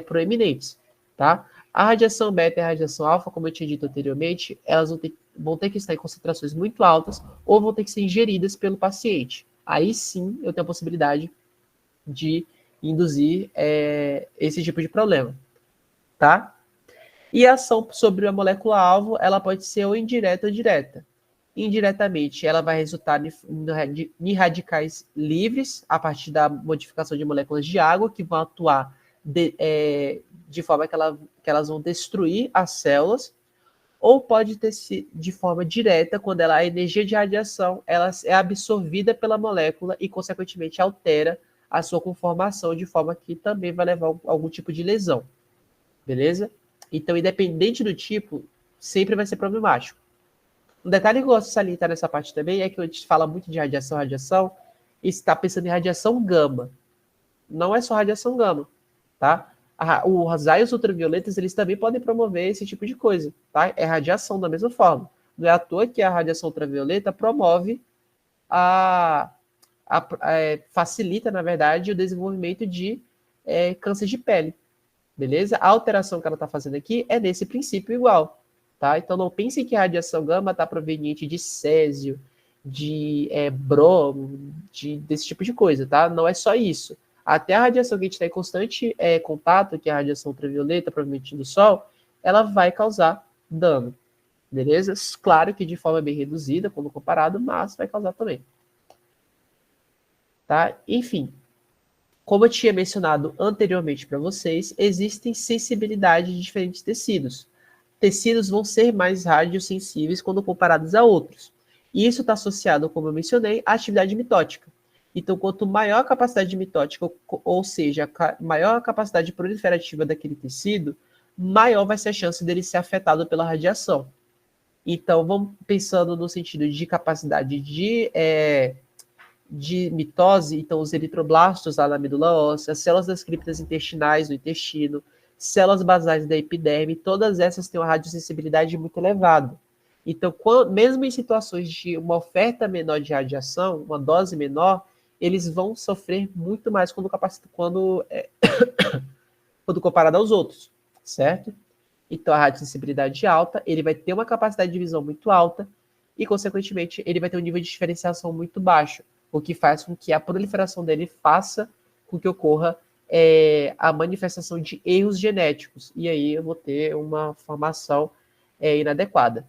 proeminentes, tá? A radiação beta e a radiação alfa, como eu tinha dito anteriormente, elas vão ter que estar em concentrações muito altas ou vão ter que ser ingeridas pelo paciente. Aí sim, eu tenho a possibilidade de induzir esse tipo de problema, tá? E a ação sobre a molécula-alvo, ela pode ser ou indireta ou direta. Indiretamente, ela vai resultar em radicais livres, a partir da modificação de moléculas de água, que vão atuar de forma que elas vão destruir as células, ou pode ter de forma direta, quando a energia de radiação ela é absorvida pela molécula e, consequentemente, altera a sua conformação, de forma que também vai levar a algum tipo de lesão. Beleza? Então, independente do tipo, sempre vai ser problemático. Um detalhe que eu gosto de salientar nessa parte também é que a gente fala muito de radiação, e está pensando em radiação gama. Não é só radiação gama, tá? Os raios ultravioletas, eles também podem promover esse tipo de coisa, tá? É radiação da mesma forma. Não é à toa que a radiação ultravioleta promove facilita, na verdade, o desenvolvimento de câncer de pele, beleza? A alteração que ela está fazendo aqui é nesse princípio igual, tá? Então não pense que a radiação gama está proveniente de césio, de bromo, desse tipo de coisa, tá? Não é só isso. Até a radiação que a gente está em constante contato, que é a radiação ultravioleta, proveniente do Sol, ela vai causar dano, beleza? Claro que de forma bem reduzida, quando comparado, mas vai causar também. Tá? Enfim, como eu tinha mencionado anteriormente para vocês, existem sensibilidades de diferentes tecidos. Tecidos vão ser mais radiosensíveis quando comparados a outros. E isso está associado, como eu mencionei, à atividade mitótica. Então, quanto maior a capacidade mitótica, ou seja, maior a capacidade proliferativa daquele tecido, maior vai ser a chance dele ser afetado pela radiação. Então, vamos pensando no sentido de capacidade de mitose, então os eritroblastos lá na medula óssea, células das criptas intestinais no intestino, células basais da epiderme, todas essas têm uma radiosensibilidade muito elevada. Então, mesmo em situações de uma oferta menor de radiação, uma dose menor, eles vão sofrer muito mais quando comparado aos outros, certo? Então, a radiosensibilidade alta, ele vai ter uma capacidade de visão muito alta e, consequentemente, ele vai ter um nível de diferenciação muito baixo, o que faz com que a proliferação dele faça com que ocorra a manifestação de erros genéticos. E aí eu vou ter uma formação inadequada.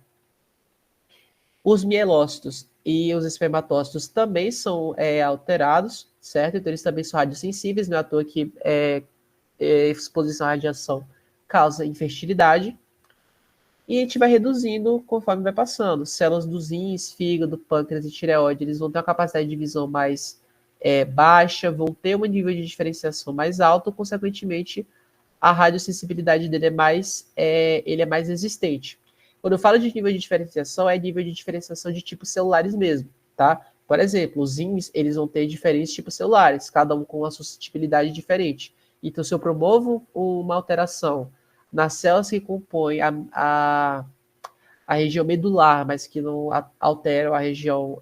Os mielócitos e os espermatócitos também são alterados, certo? Então eles também são radiosensíveis, não é à toa que exposição à radiação causa infertilidade. E a gente vai reduzindo conforme vai passando. Células dos rins, fígado, pâncreas e tireoide, eles vão ter uma capacidade de visão mais baixa, vão ter um nível de diferenciação mais alto, consequentemente, a radiosensibilidade dele ele é mais resistente. Quando eu falo de nível de diferenciação, é nível de diferenciação de tipos celulares mesmo, tá? Por exemplo, os rins, eles vão ter diferentes tipos celulares, cada um com uma suscetibilidade diferente. Então, se eu promovo uma alteração nas células que compõem a região medular, mas que não alteram a região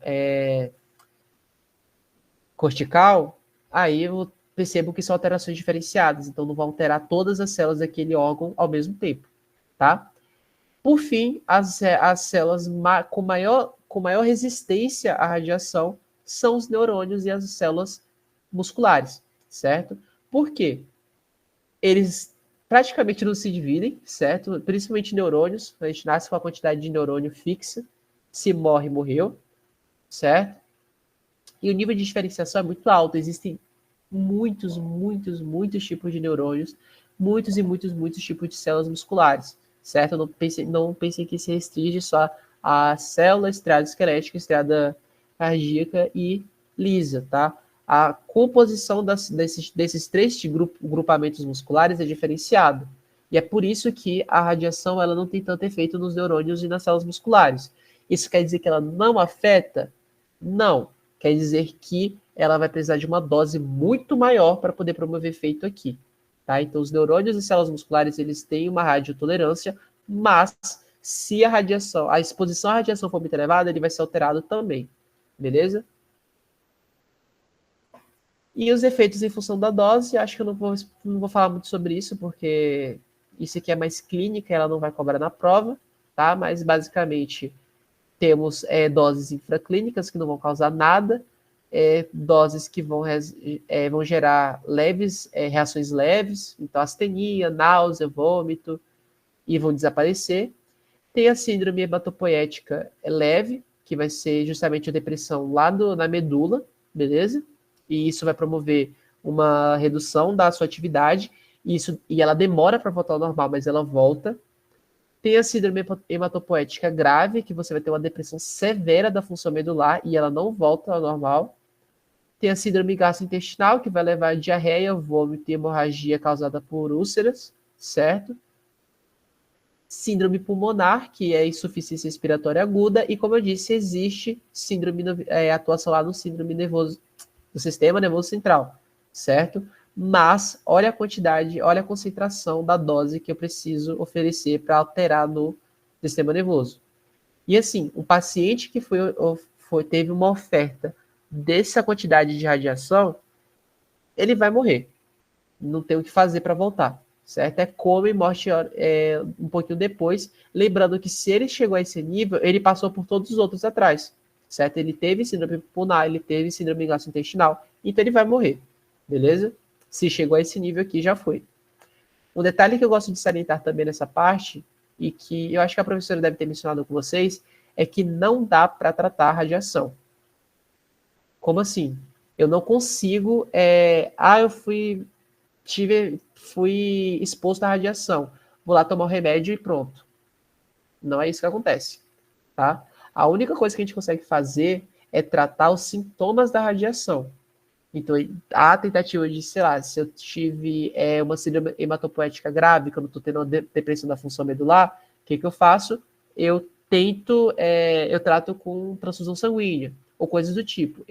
cortical, aí eu percebo que são alterações diferenciadas, então não vão alterar todas as células daquele órgão ao mesmo tempo, tá? Por fim, as células com maior resistência à radiação são os neurônios e as células musculares, certo? Por quê? Eles praticamente não se dividem, certo? Principalmente neurônios, a gente nasce com a quantidade de neurônio fixa, se morre, morreu, certo? E o nível de diferenciação é muito alto, existem muitos tipos de neurônios, muitos tipos de células musculares, certo? Não pensem que se restringe só a célula estriada esquelética, estriada cardíaca e lisa, tá? A composição desses três grupamentos musculares é diferenciada. E é por isso que a radiação ela não tem tanto efeito nos neurônios e nas células musculares. Isso quer dizer que ela não afeta? Não. Quer dizer que ela vai precisar de uma dose muito maior para poder promover efeito aqui. Tá? Então, os neurônios e células musculares eles têm uma radiotolerância, mas se a exposição à radiação for muito elevada, ele vai ser alterado também. Beleza? E os efeitos em função da dose, acho que eu não vou falar muito sobre isso, porque isso aqui é mais clínica, ela não vai cobrar na prova, tá? Mas basicamente temos doses infraclínicas que não vão causar nada, doses que vão gerar reações leves, então astenia, náusea, vômito, e vão desaparecer. Tem a síndrome hematopoética leve, que vai ser justamente a depressão lá na medula, beleza? E isso vai promover uma redução da sua atividade, e ela demora para voltar ao normal, mas ela volta. Tem a síndrome hematopoética grave, que você vai ter uma depressão severa da função medular e ela não volta ao normal. Tem a síndrome gastrointestinal, que vai levar a diarreia, vômito e hemorragia causada por úlceras, certo? Síndrome pulmonar, que é insuficiência respiratória aguda, e como eu disse, existe atuação lá no síndrome nervoso, do sistema nervoso central, certo? Mas olha a quantidade, olha a concentração da dose que eu preciso oferecer para alterar no sistema nervoso. E assim, um paciente que teve uma oferta dessa quantidade de radiação, ele vai morrer. Não tem o que fazer para voltar, certo? É coma e morte um pouquinho depois. Lembrando que se ele chegou a esse nível, ele passou por todos os outros atrás, certo? Ele teve síndrome pulmonar, ele teve síndrome gastrointestinal, então ele vai morrer, beleza? Se chegou a esse nível aqui, já foi. Um detalhe que eu gosto de salientar também nessa parte, e que eu acho que a professora deve ter mencionado com vocês, é que não dá para tratar a radiação. Como assim? Eu não consigo... eu fui exposto à radiação. Vou lá tomar o remédio e pronto. Não é isso que acontece, tá? A única coisa que a gente consegue fazer é tratar os sintomas da radiação. Então, a tentativa de, sei lá, se eu tive uma síndrome hematopoética grave, quando estou tendo uma depressão da função medular, o que eu faço? Eu trato com transfusão sanguínea, ou coisas do tipo.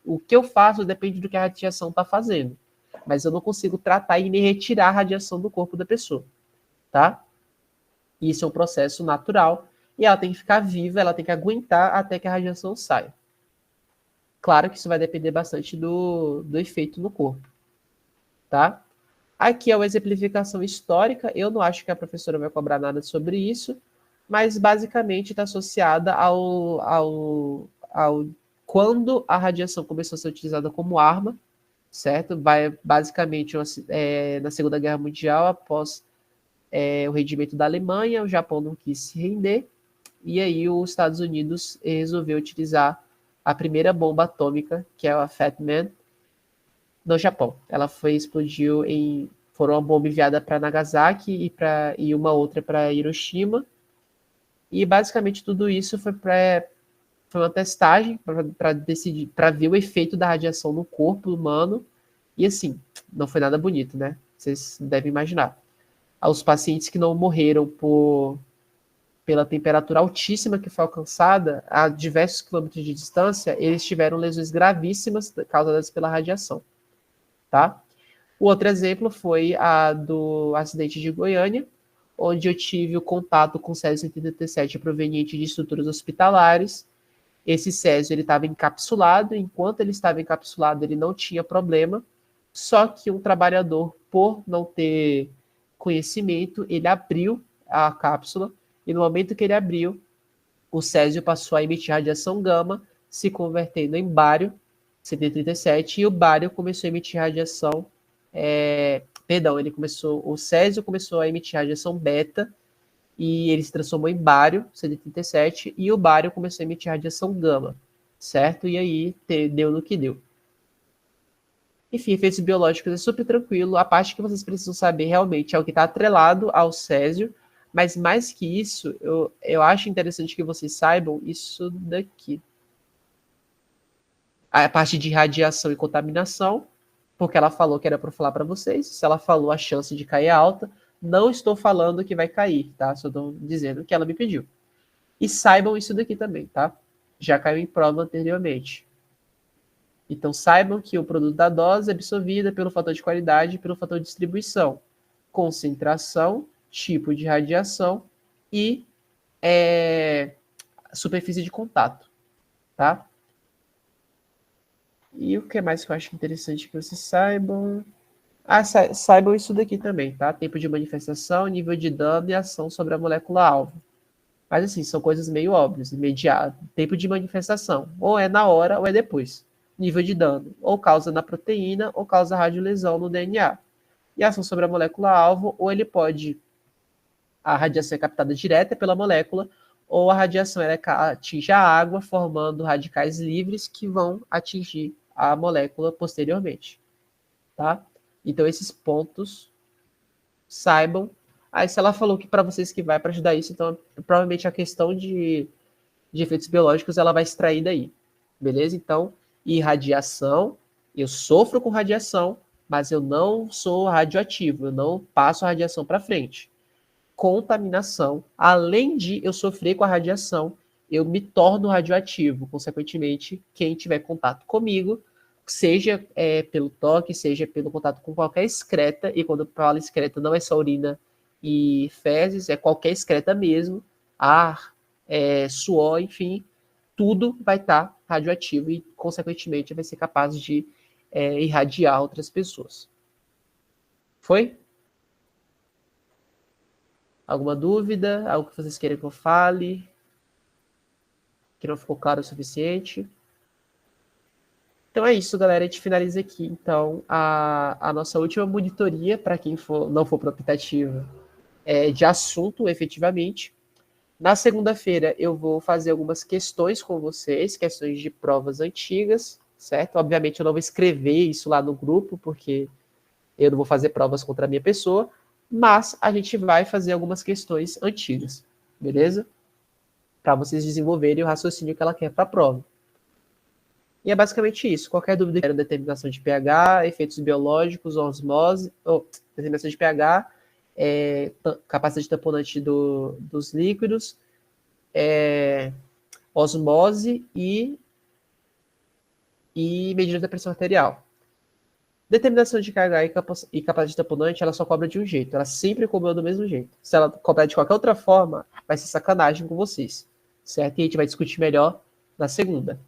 O que eu faço depende do que a radiação está fazendo. Mas eu não consigo tratar e nem retirar a radiação do corpo da pessoa, tá? Isso é um processo natural, e ela tem que ficar viva, ela tem que aguentar até que a radiação saia. Claro que isso vai depender bastante do efeito no corpo, tá? Aqui é uma exemplificação histórica, eu não acho que a professora vai cobrar nada sobre isso, mas basicamente está associada ao quando a radiação começou a ser utilizada como arma, certo? Basicamente na Segunda Guerra Mundial, após o rendimento da Alemanha, o Japão não quis se render, e aí os Estados Unidos resolveu utilizar a primeira bomba atômica, que é a Fat Man, no Japão. Ela explodiu foram uma bomba enviada para Nagasaki e uma outra para Hiroshima. E basicamente tudo isso foi uma testagem para ver o efeito da radiação no corpo humano. E assim, não foi nada bonito, né? Vocês devem imaginar. Os pacientes que não morreram pela temperatura altíssima que foi alcançada a diversos quilômetros de distância, eles tiveram lesões gravíssimas causadas pela radiação, tá? O outro exemplo foi a do acidente de Goiânia, onde eu tive o contato com o Césio-137 proveniente de estruturas hospitalares. Esse Césio estava encapsulado, enquanto ele estava encapsulado ele não tinha problema, só que um trabalhador, por não ter conhecimento, ele abriu a cápsula, e no momento que ele abriu, o Césio passou a emitir radiação gama, se convertendo em bário, CD37, e o bário começou a emitir radiação, o Césio começou a emitir radiação beta, e ele se transformou em bário, CD37, e o bário começou a emitir radiação gama, certo? E aí deu no que deu. Enfim, efeitos biológicos é super tranquilo. A parte que vocês precisam saber realmente é o que está atrelado ao Césio, mas mais que isso, eu acho interessante que vocês saibam isso daqui. A parte de radiação e contaminação, porque ela falou que era para falar para vocês. Se ela falou, a chance de cair é alta. Não estou falando que vai cair, tá? Só estou dizendo que ela me pediu. E saibam isso daqui também, tá? Já caiu em prova anteriormente. Então, saibam que o produto da dose é absorvida pelo fator de qualidade e pelo fator de distribuição, concentração, tipo de radiação e superfície de contato, tá? E o que mais que eu acho interessante que vocês saibam? Saibam isso daqui também, tá? Tempo de manifestação, nível de dano e ação sobre a molécula-alvo. Mas, assim, são coisas meio óbvias, imediato. Tempo de manifestação, ou é na hora ou é depois. Nível de dano, ou causa na proteína, ou causa radiolesão no DNA. E ação sobre a molécula-alvo, ou ele pode... A radiação é captada direta pela molécula, ou a radiação atinge a água, formando radicais livres que vão atingir a molécula posteriormente. Tá? Então, esses pontos, saibam. Aí, se ela falou que para vocês que vai para ajudar isso, então, provavelmente a questão de efeitos biológicos, ela vai extrair daí. Beleza? Então, e radiação, eu sofro com radiação, mas eu não sou radioativo, eu não passo a radiação para frente. Contaminação, além de eu sofrer com a radiação, eu me torno radioativo. Consequentemente, quem tiver contato comigo, seja pelo toque, seja pelo contato com qualquer excreta, e quando eu falo excreta não é só urina e fezes, é qualquer excreta mesmo, ar, suor, enfim, tudo vai estar radioativo e, consequentemente, vai ser capaz de irradiar outras pessoas. Foi? Alguma dúvida? Algo que vocês querem que eu fale? Que não ficou claro o suficiente? Então é isso, galera. A gente finaliza aqui, então, a nossa última monitoria, para quem não for para o aplicativo, de assunto, efetivamente. Na segunda-feira, eu vou fazer algumas questões com vocês, questões de provas antigas, certo? Obviamente, eu não vou escrever isso lá no grupo, porque eu não vou fazer provas contra a minha pessoa, mas a gente vai fazer algumas questões antigas, beleza? Para vocês desenvolverem o raciocínio que ela quer para a prova. E é basicamente isso. Qualquer dúvida era determinação de pH, efeitos biológicos, osmose, determinação de pH, capacidade tamponante dos líquidos, osmose e medida da pressão arterial. Determinação de KH e capacidade tamponante, ela só cobra de um jeito. Ela sempre cobrou do mesmo jeito. Se ela cobrar de qualquer outra forma, vai ser sacanagem com vocês. Certo? E a gente vai discutir melhor na segunda.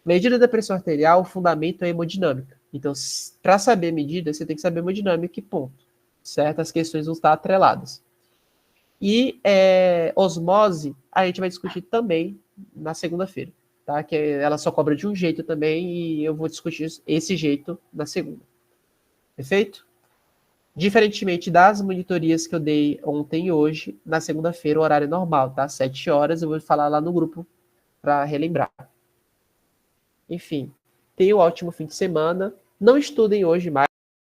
Medida da pressão arterial, o fundamento é hemodinâmica. Então, para saber a medida, você tem que saber hemodinâmica e ponto. Certo? As questões vão estar atreladas. E osmose, a gente vai discutir também na segunda-feira. Tá? Que ela só cobra de um jeito também e eu vou discutir esse jeito na segunda. Perfeito? Diferentemente das monitorias que eu dei ontem e hoje, na segunda-feira o horário é normal, tá? 7 horas, eu vou falar lá no grupo para relembrar. Enfim, tenham um ótimo fim de semana. Não estudem hoje mais.